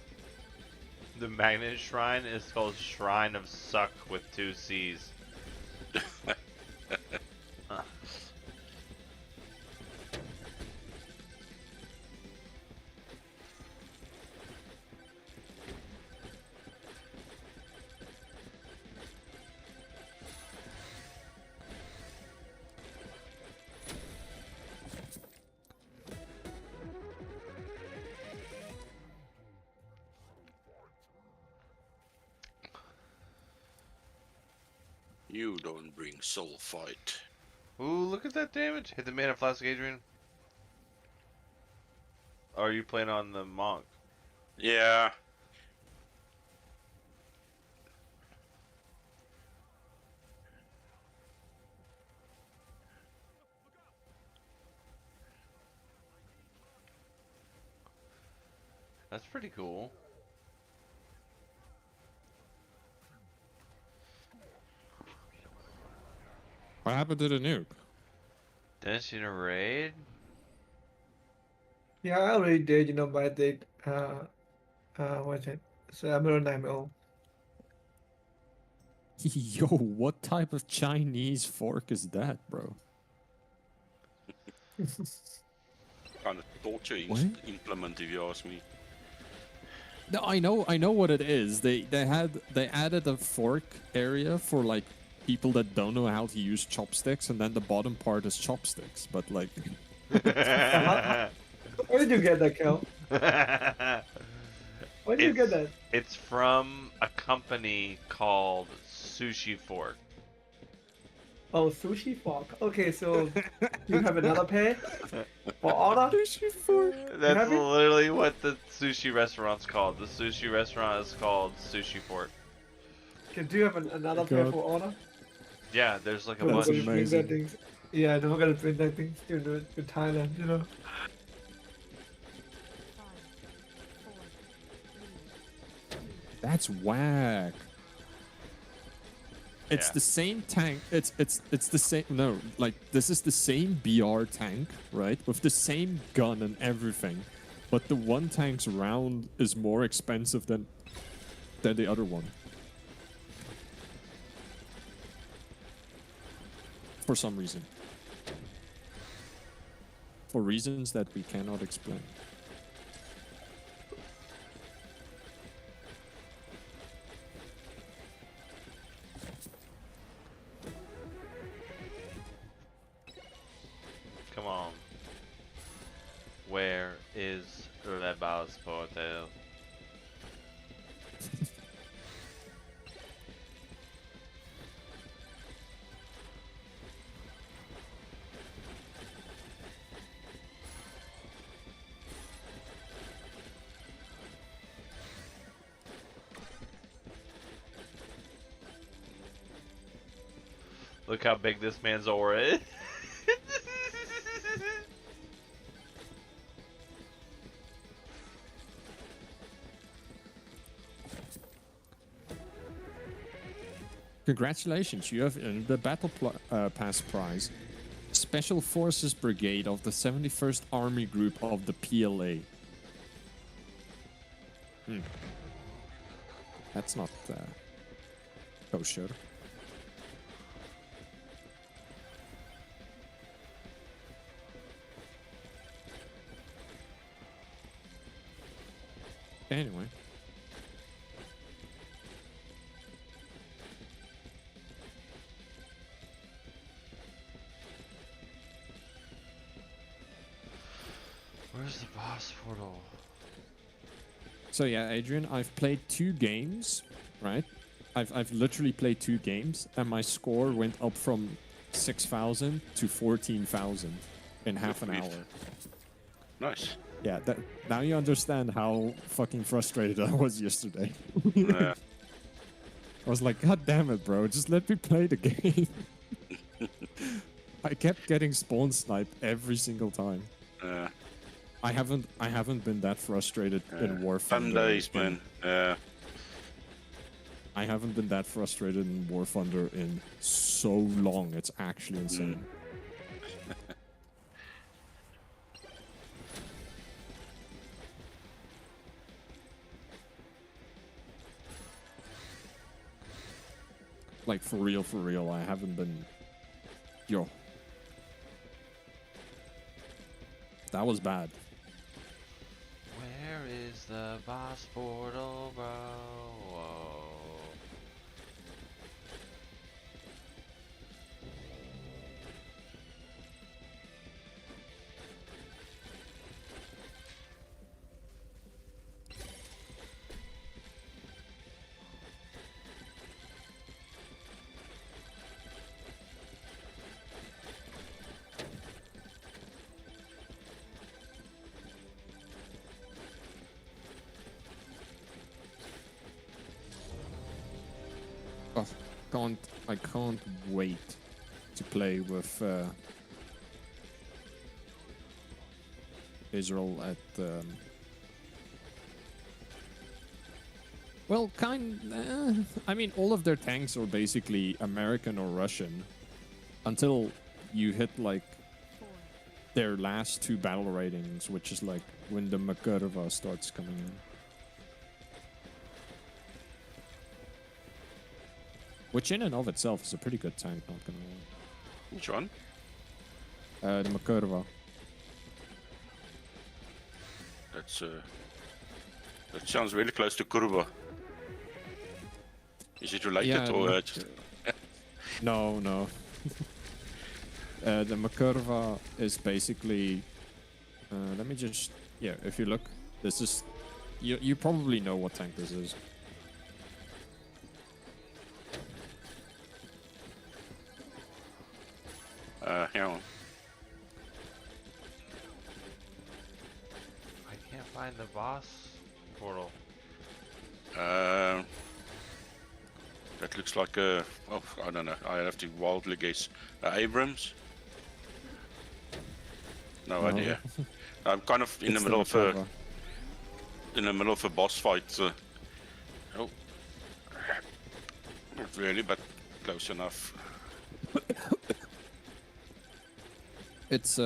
The magnet shrine is called Shrine of Suck with 2 C's. You don't bring soul fight. Ooh, look at that damage. Hit the mana flask, Adrian. Or are you playing on the monk? Yeah. That's pretty cool. What happened to the nuke? Didn't you raid? Yeah, I already did, you know, but I did, what's it? So I'm on 9 Yo, what type of Chinese fork is that, bro? Kind of torture What? implement, if you ask me. No, I know what it is. They added a fork area for like people that don't know how to use chopsticks, and then the bottom part is chopsticks. But like, Where did you get that, Kel? Where did you get that? It's from a company called Sushi Fork. Oh, sushi fork. Okay, so you have another pair for order? sushi fork. That's have it? literally what the sushi restaurant's called. The sushi restaurant is called Sushi Fork. Okay, do you have another pair God. for order? Yeah, there's like a We're bunch. gonna bring that amazing. thing. Yeah, then we're gonna bring that thing to Thailand, you know? That's whack. It's Yeah. the same tank. It's the same. No, like this is the same BR tank, right? With the same gun and everything, but the one tank's round is more expensive than the other one. For some reason. For reasons that we cannot explain. Come on. Where is Le Bas Portal? Look how big this man's aura is. Congratulations, you have earned the Battle Pass prize. Special Forces Brigade of the 71st Army Group of the PLA. That's not kosher. Anyway. Where's the boss portal? So yeah, Adrian, I've played 2 games, right? I've literally played 2 games, and my score went up from 6,000 to 14,000 in half an hour. Nice. Yeah, now you understand how fucking frustrated I was yesterday. Yeah. I was like, God damn it, bro, just let me play the game. I kept getting spawn sniped every single time. I haven't been that frustrated in War Thunder. Some days, man. I haven't been that frustrated in War Thunder in so long. It's actually insane. Like, for real, I haven't been... Yo. That was bad. Where is the boss portal, bro? Whoa. I can't wait to play with Israel at well, I mean, all of their tanks are basically American or Russian until you hit like their last 2 battle ratings, which is like when the Makarova starts coming in. Which in and of itself is a pretty good tank, not gonna lie. Which one? The Makarova. That's that sounds really close to Kurva. Is it related or just... No. The Makarova is basically... let me just... Yeah, if you look, this is... You probably know what tank this is. Hang on. I can't find the boss portal. That looks like a... Oh, I don't know. I have to wildly guess. Abrams? No idea. I'm kind of in the middle of a... In the middle of a boss fight. Oh. Not really, but close enough. It's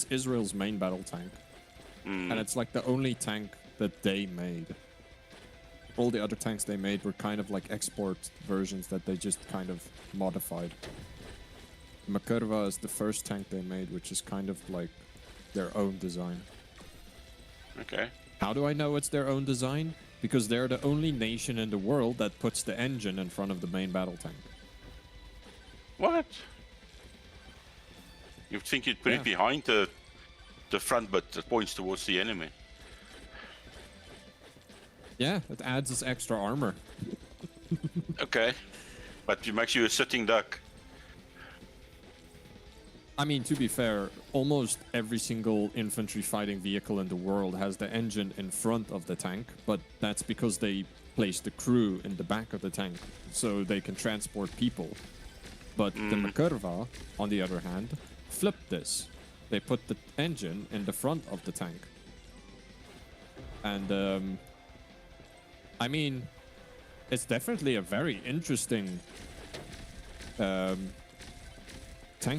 Israel's main battle tank, and it's like the only tank that they made. all the other tanks they made were kind of like export versions that they just kind of modified. Makurva is the first tank they made, which is kind of like their own design. Okay. How do I know it's their own design? Because they're the only nation in the world that puts the engine in front of the main battle tank. What? You'd think you'd put it behind the front, but it points towards the enemy. Yeah, it adds this extra armor. Okay. But it makes you a sitting duck. I mean, to be fair, almost every single infantry fighting vehicle in the world has the engine in front of the tank, but that's because they place the crew in the back of the tank so they can transport people. But the Makurva, on the other hand, flipped this. They put the engine in the front of the tank. And, I mean, it's definitely a very interesting tank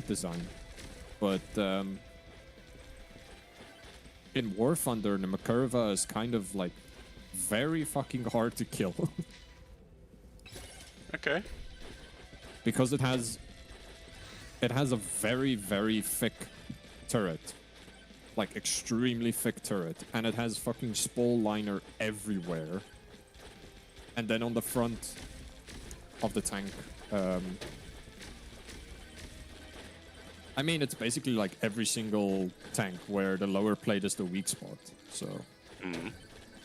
design. But in War Thunder, the Makurva is kind of like very fucking hard to kill. Okay. Because it has a very, very thick turret. Like extremely thick turret. And it has fucking spall liner everywhere. And then on the front of the tank, I mean, it's basically like every single tank where the lower plate is the weak spot. So,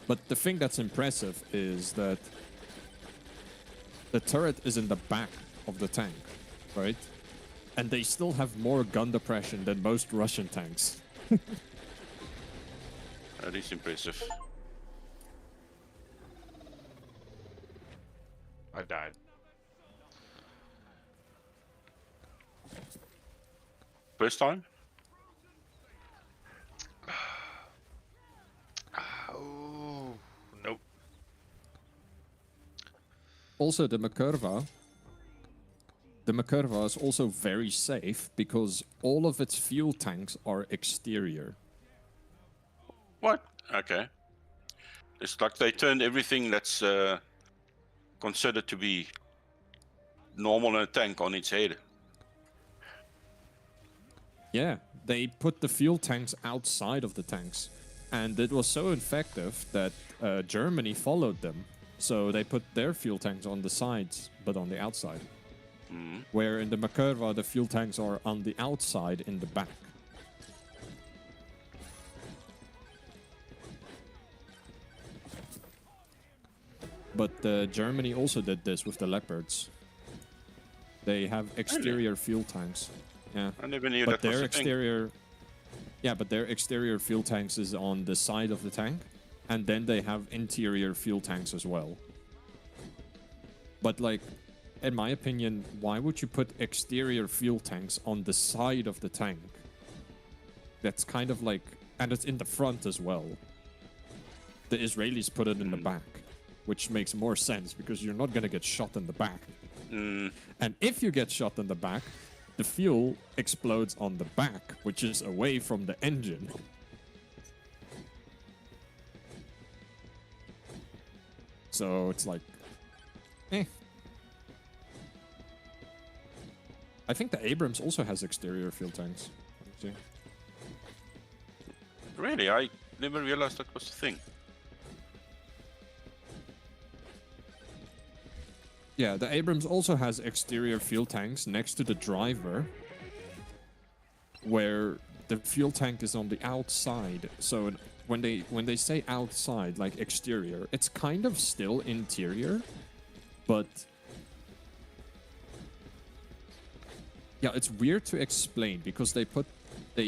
but the thing that's impressive is that the turret is in the back of the tank, right? And they still have more gun depression than most Russian tanks. That is impressive. I died. First time? Oh, nope. Also, the Makurva is also very safe because all of its fuel tanks are exterior. What? Okay. It's like they turned everything that's considered to be normal in a tank on its head. Yeah, they put the fuel tanks outside of the tanks. And it was so effective that Germany followed them. So they put their fuel tanks on the sides, but on the outside. Where in the Makurva, the fuel tanks are on the outside in the back. But Germany also did this with the Leopards. They have exterior fuel tanks. Yeah. I never knew But that was their a thing. exterior, yeah, but their exterior fuel tanks is on the side of the tank, and then they have interior fuel tanks as well. But like, in my opinion, why would you put exterior fuel tanks on the side of the tank? That's kind of like, and it's in the front as well. The Israelis put it in the back, which makes more sense because you're not gonna get shot in the back. And if you get shot in the back, the fuel explodes on the back, which is away from the engine. So it's like, I think the Abrams also has exterior fuel tanks. Let me see. Really? I never realized that was a thing. Yeah, the Abrams also has exterior fuel tanks next to the driver, where the fuel tank is on the outside. So when they say outside, like exterior, it's kind of still interior, but yeah, it's weird to explain because they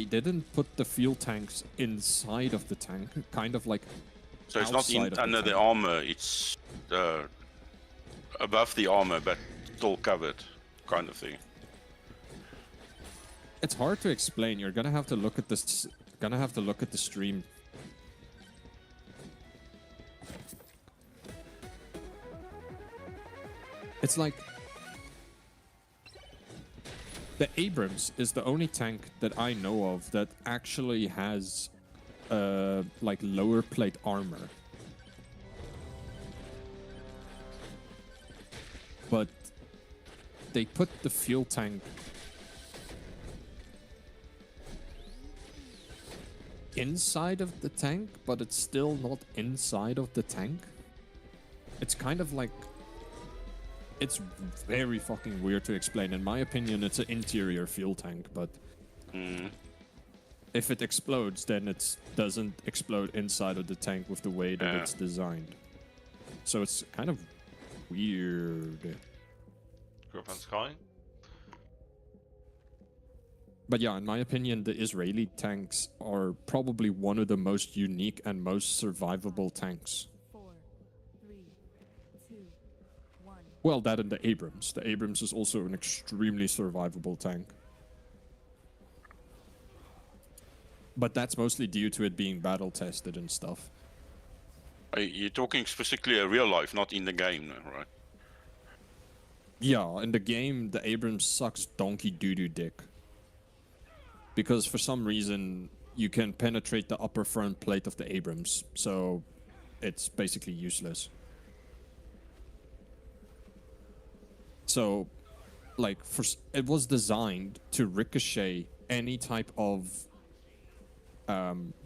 didn't put the fuel tanks inside of the tank, kind of like So it's not outside of under the tank. armor, it's above the armor, but still covered, kind of thing. It's hard to explain. You're gonna have to look at this. Gonna have to look at the stream. It's like the Abrams is the only tank that I know of that actually has like lower plate armor. but they put the fuel tank inside of the tank, but it's still not inside of the tank. It's kind of like... It's very fucking weird to explain. In my opinion, it's an interior fuel tank, but... If it explodes, then it doesn't explode inside of the tank with the way that it's designed. So it's kind of weird. Girlfriend's calling? But yeah, in my opinion, the Israeli tanks are probably one of the most unique and most survivable tanks. 4, 3, 2, 1. Well, that and the Abrams. The Abrams is also an extremely survivable tank. But that's mostly due to it being battle tested and stuff. You're talking specifically a real life, not in the game, right? Yeah, in the game, the Abrams sucks donkey doo-doo dick. Because for some reason, you can penetrate the upper front plate of the Abrams, so it's basically useless. So, like, it was designed to ricochet any type of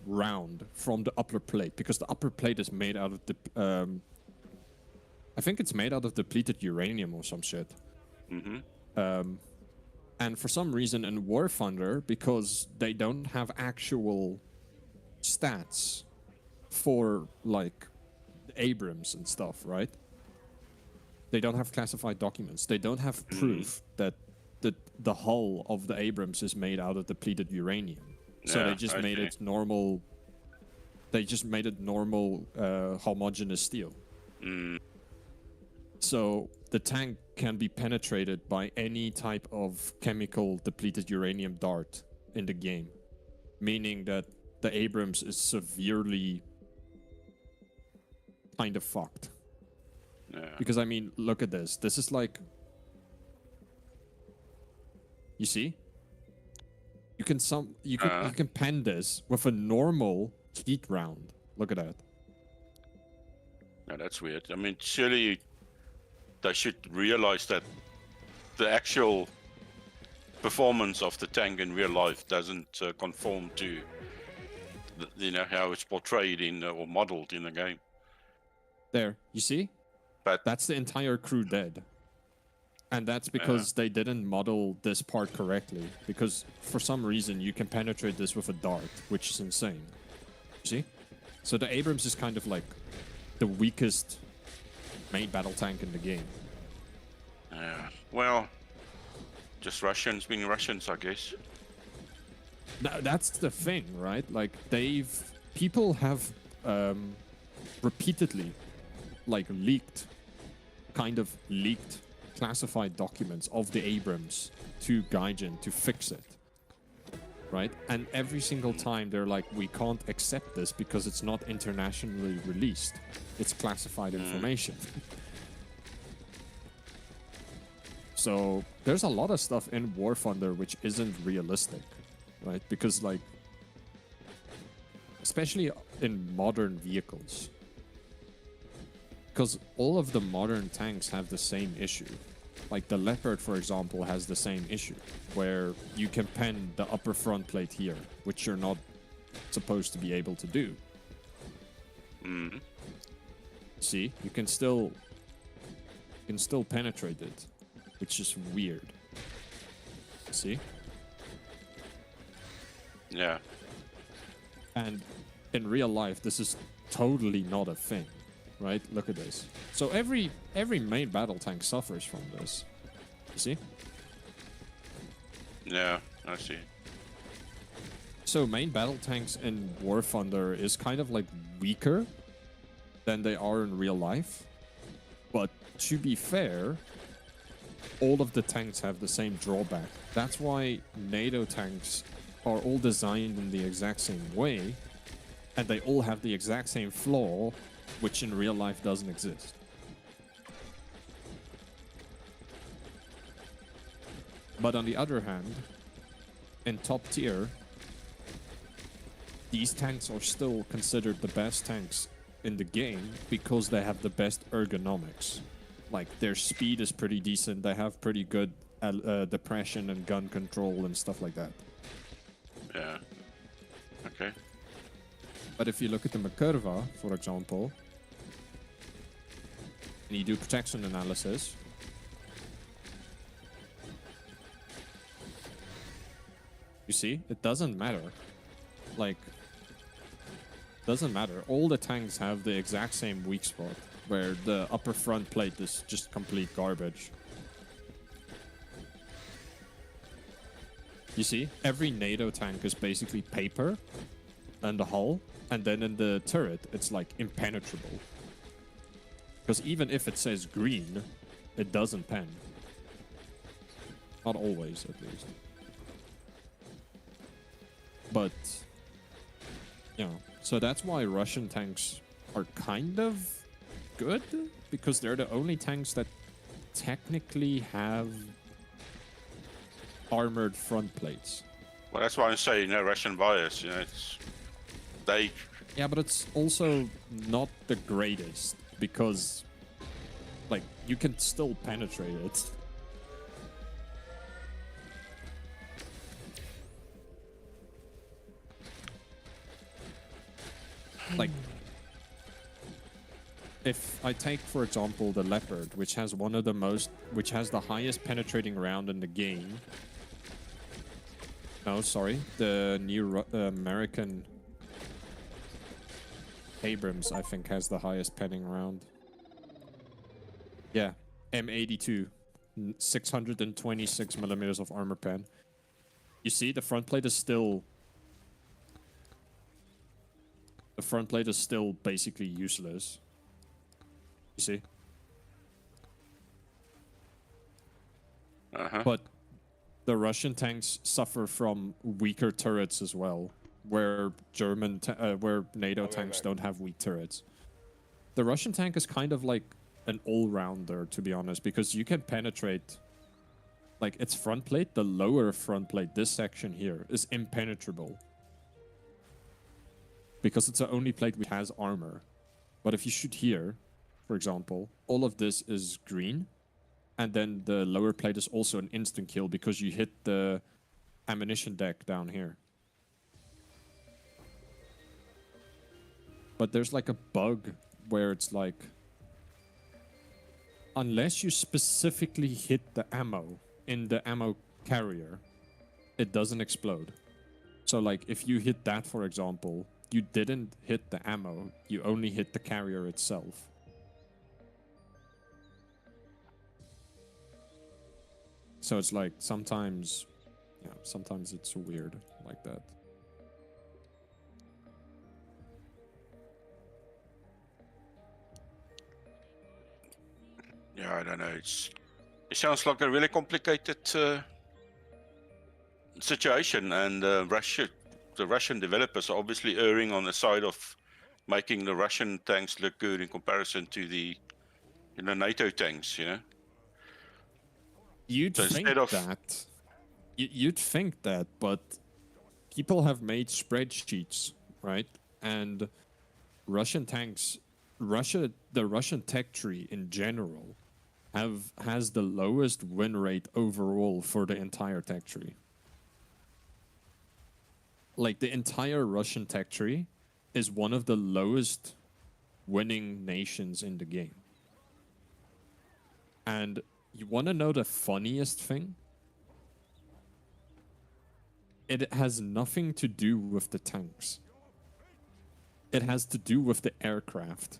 round from the upper plate, because the upper plate is made out of the... I think it's made out of depleted uranium or some shit. And for some reason in War Thunder, because they don't have actual stats for, like, Abrams and stuff, right? They don't have classified documents. They don't have proof that the hull of the Abrams is made out of depleted uranium. So they just made it normal. They just made it normal homogeneous steel. So the tank can be penetrated by any type of chemical depleted uranium dart in the game, meaning that the Abrams is severely kind of fucked. Because I mean, look at this. This is like, you see, you can pen this with a normal heat round. Look at that. No, that's weird. I mean, surely they should realize that the actual performance of the tank in real life doesn't conform to, you know, how it's portrayed in or modeled in the game. There, you see? But that's the entire crew dead. And that's because they didn't model this part correctly. Because for some reason you can penetrate this with a dart, which is insane. You see? So the Abrams is kind of like the weakest main battle tank in the game. Well, just Russians being Russians, I guess. That's the thing, right? Like, people have repeatedly, like, leaked classified documents of the Abrams to Gaijin to fix it, right? And every single time they're like, we can't accept this because it's not internationally released. It's classified information. So there's a lot of stuff in War Thunder which isn't realistic, right? Because, like, especially in modern vehicles, because all of the modern tanks have the same issue. Like the Leopard, for example, has the same issue, where you can pen the upper front plate here, which you're not supposed to be able to do. See, you can still penetrate it, which is weird. See? Yeah. And in real life, this is totally not a thing. Right? Look at this. So every main battle tank suffers from this. You see? Yeah, I see. So main battle tanks in War Thunder is kind of like weaker than they are in real life. But to be fair, all of the tanks have the same drawback. That's why NATO tanks are all designed in the exact same way, and they all have the exact same flaw, which in real life doesn't exist. But on the other hand, in top tier, these tanks are still considered the best tanks in the game because they have the best ergonomics. Like their speed is pretty decent. They have pretty good depression and gun control and stuff like that. Yeah. Okay. But if you look at the Macurva, for example, and you do protection analysis, you see, it doesn't matter. Like, doesn't matter. All the tanks have the exact same weak spot, where the upper front plate is just complete garbage. You see, every NATO tank is basically paper and the hull, and then in the turret, it's like impenetrable. Because even if it says green, it doesn't pen. Not always, at least. But, yeah. So that's why Russian tanks are kind of good, because they're the only tanks that technically have armored front plates. Well, that's why I say, Russian bias. It's they. Yeah, but it's also not the greatest, because, like, you can still penetrate it. Like, if I take, for example, the Leopard, which has the highest penetrating round in the game. No, sorry, the new American Abrams, I think, has the highest penning round. Yeah, M82, 626 millimeters of armor pen. You see, the front plate is still... The front plate is still basically useless. You see? But the Russian tanks suffer from weaker turrets as well, where where NATO tanks don't have weak turrets. The Russian tank is kind of like an all-rounder, to be honest, because you can penetrate, like, its front plate, the lower front plate, this section here, is impenetrable. Because it's the only plate which has armor. But if you shoot here, for example, all of this is green, and then the lower plate is also an instant kill because you hit the ammunition deck down here. But there's like a bug where it's like, unless you specifically hit the ammo in the ammo carrier, it doesn't explode. So like if you hit that, for example, you didn't hit the ammo, you only hit the carrier itself. So it's like sometimes it's weird like that. Yeah, I don't know. It sounds like a really complicated situation, and the Russian developers are obviously erring on the side of making the Russian tanks look good in comparison to the NATO tanks. You'd So think instead of- that. You'd think that, but people have made spreadsheets, right? And Russian tanks, the Russian tech tree in general, has the lowest win rate overall for the entire tech tree. Like, the entire Russian tech tree is one of the lowest winning nations in the game. And you want to know the funniest thing? It has nothing to do with the tanks. It has to do with the aircraft.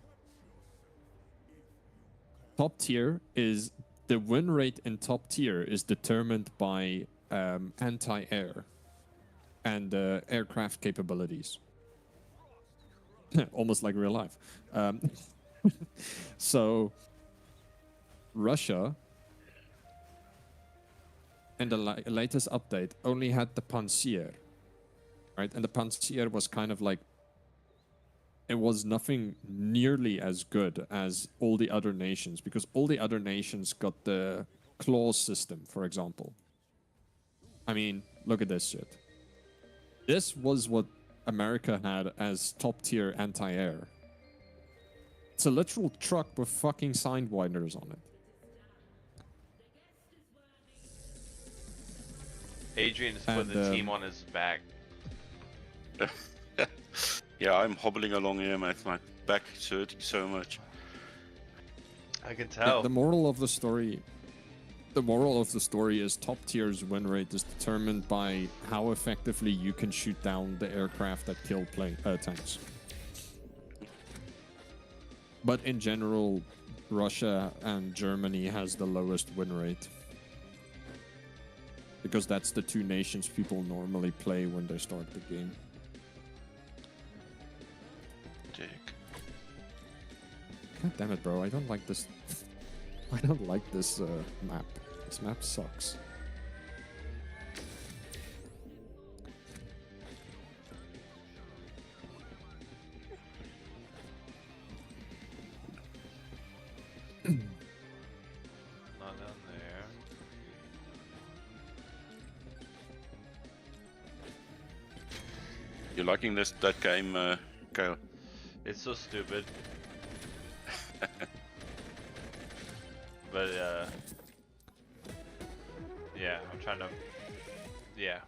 Top tier is... The win rate in top tier is determined by anti-air and aircraft capabilities. Almost like real life. So, Russia, in the latest update, only had the Pantsir, right? And the Pantsir was kind of like... It was nothing nearly as good as all the other nations, because all the other nations got the claw system, for example. I mean, look at this shit. This was what America had as top-tier anti-air. It's a literal truck with fucking sidewinders on it. Adrian's putting the team on his back. Yeah, I'm hobbling along here, mate. My back is hurting so much. I can Yeah, tell. the moral of the story. The moral of the story is top tier's win rate is determined by how effectively you can shoot down the aircraft that kill tanks. But in general, Russia and Germany has the lowest win rate. Because that's the two nations people normally play when they start the game. Dick. God damn it, bro. I don't like this. I don't like this map. This map sucks. Not down there. You liking that game, Kyle? It's so stupid. But yeah, I'm trying to. Yeah.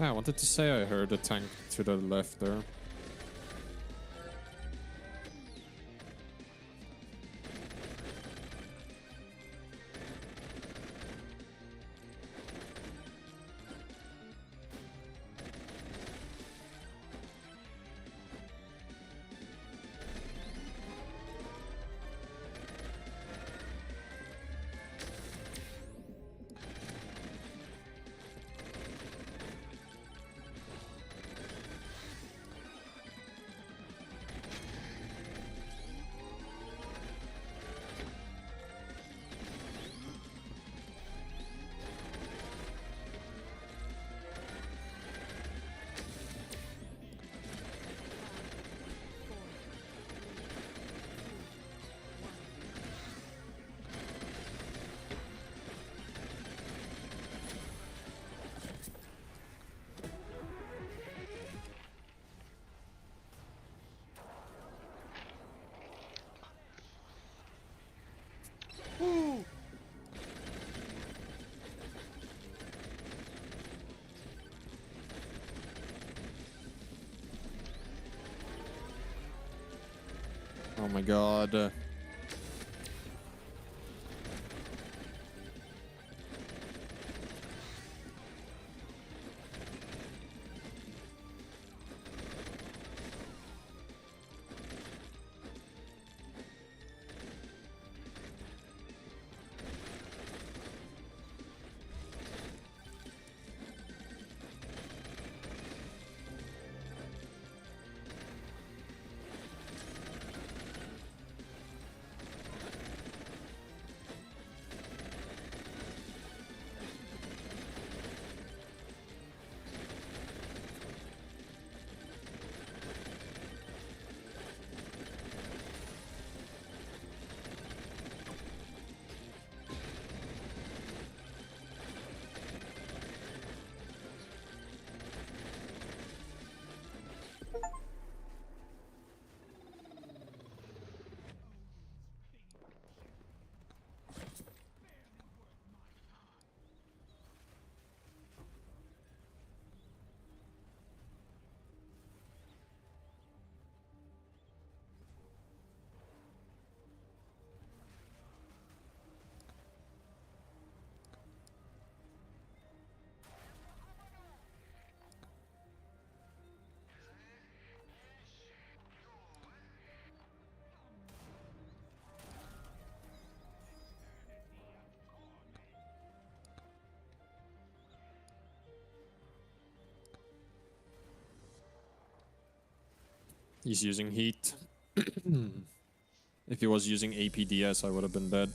I wanted to say I heard a tank to the left there. Oh my god. He's using heat. If he was using APDS, I would have been dead.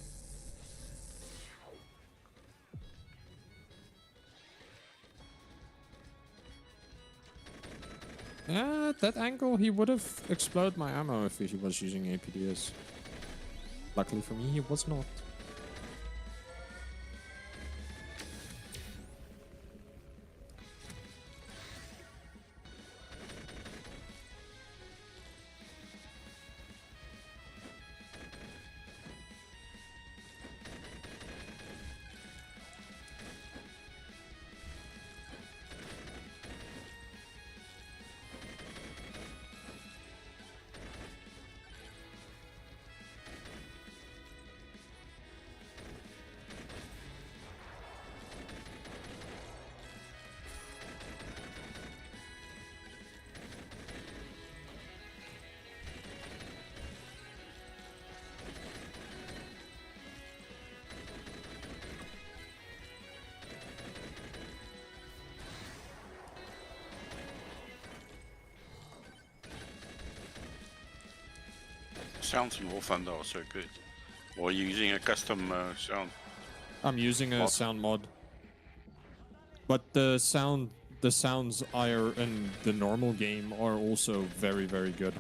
At that angle, he would have exploded my ammo if he was using APDS. Luckily for me, he was not. Sounds in War Thunder are so good. Or you're using a custom sound. I'm using a Mod. sound mod. But the sounds are in the normal game are also very, very good.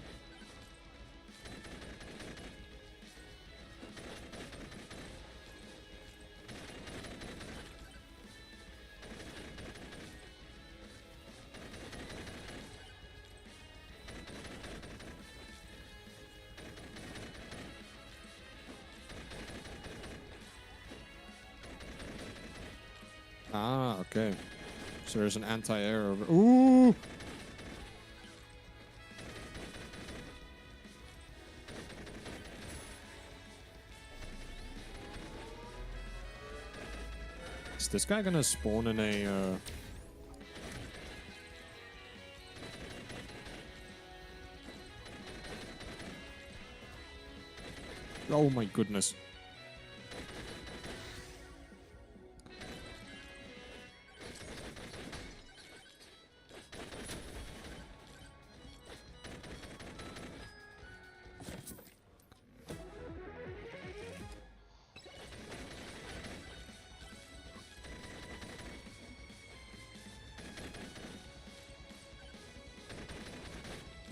Ah, okay. So there's an anti-air over. Ooh! Is this guy gonna spawn in a... Oh my goodness.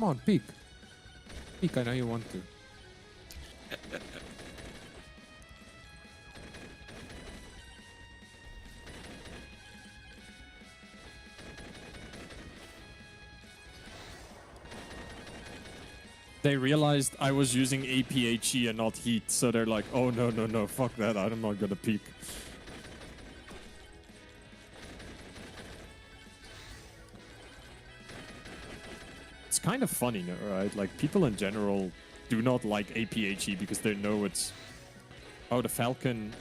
Come on, peek. Peek, I know you want to. They realized I was using APHE and not heat, so they're like, oh no, no, no, fuck that, I'm not gonna peek. It's kind of funny, right? Like, people in general do not like APHE because they know it's... Oh, the Falcon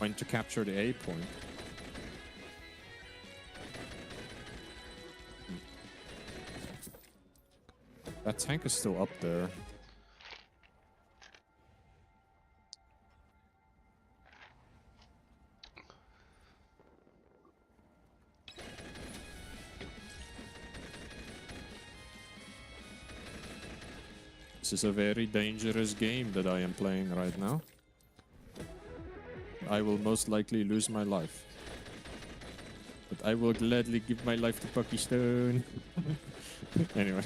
went to capture the A point. That tank is still up there. This is a very dangerous game that I am playing right now. I will most likely lose my life. But I will gladly give my life to Pakistan. Anyway.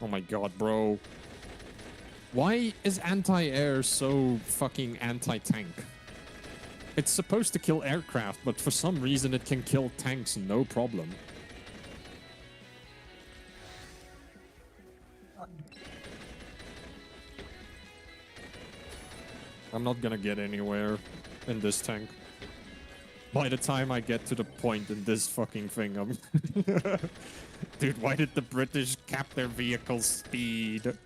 Oh my god, bro. Why is anti-air so fucking anti-tank? It's supposed to kill aircraft, but for some reason it can kill tanks no problem. I'm not gonna get anywhere in this tank. By the time I get to the point in this fucking thing, I'm... Dude, why did the British cap their vehicle speed?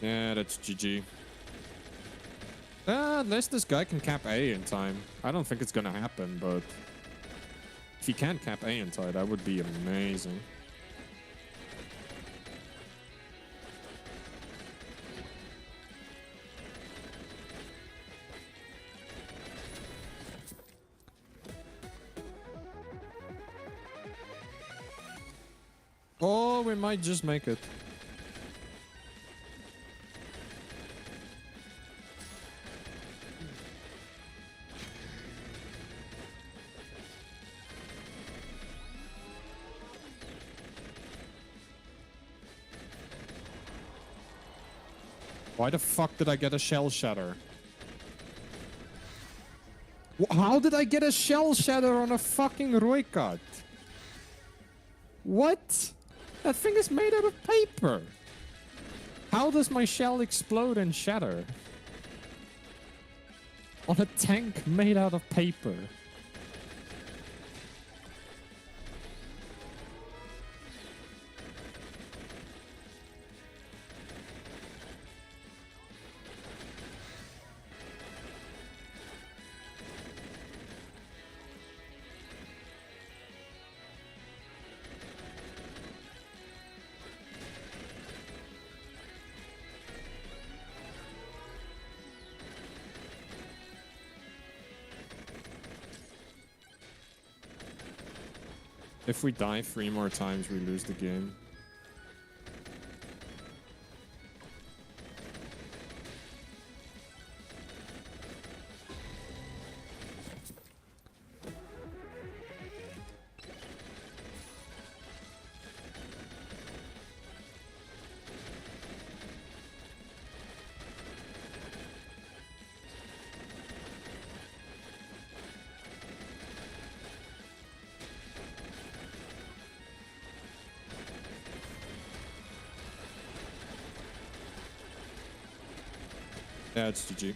Yeah, that's GG. Unless this guy can cap A in time. I don't think it's gonna happen, but if he can cap A in time, that would be amazing. Oh, we might just make it. Why the fuck did I get a shell shatter? How did I get a shell shatter on a fucking Roycat? What? That thing is made out of paper. How does my shell explode and shatter? On a tank made out of paper. If we die 3 more times, we lose the game. Yeah, it's GG.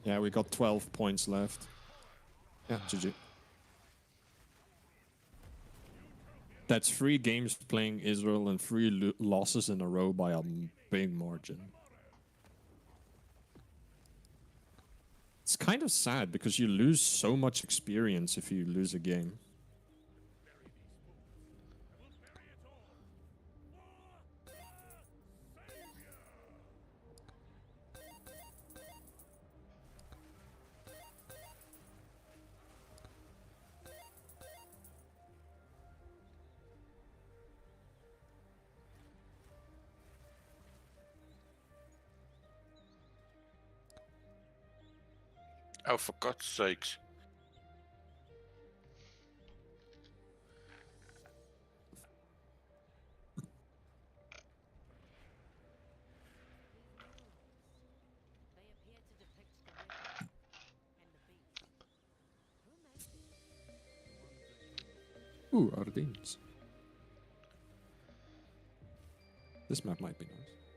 Yeah, we got 12 points left. Yeah, GG. That's 3 games playing Israel and 3 losses in a row by a big margin. It's kind of sad because you lose so much experience if you lose a game. Oh, for God's sakes. They appear to depict the river and the beast. Who knows? Ooh, Ardins. This map might be nice.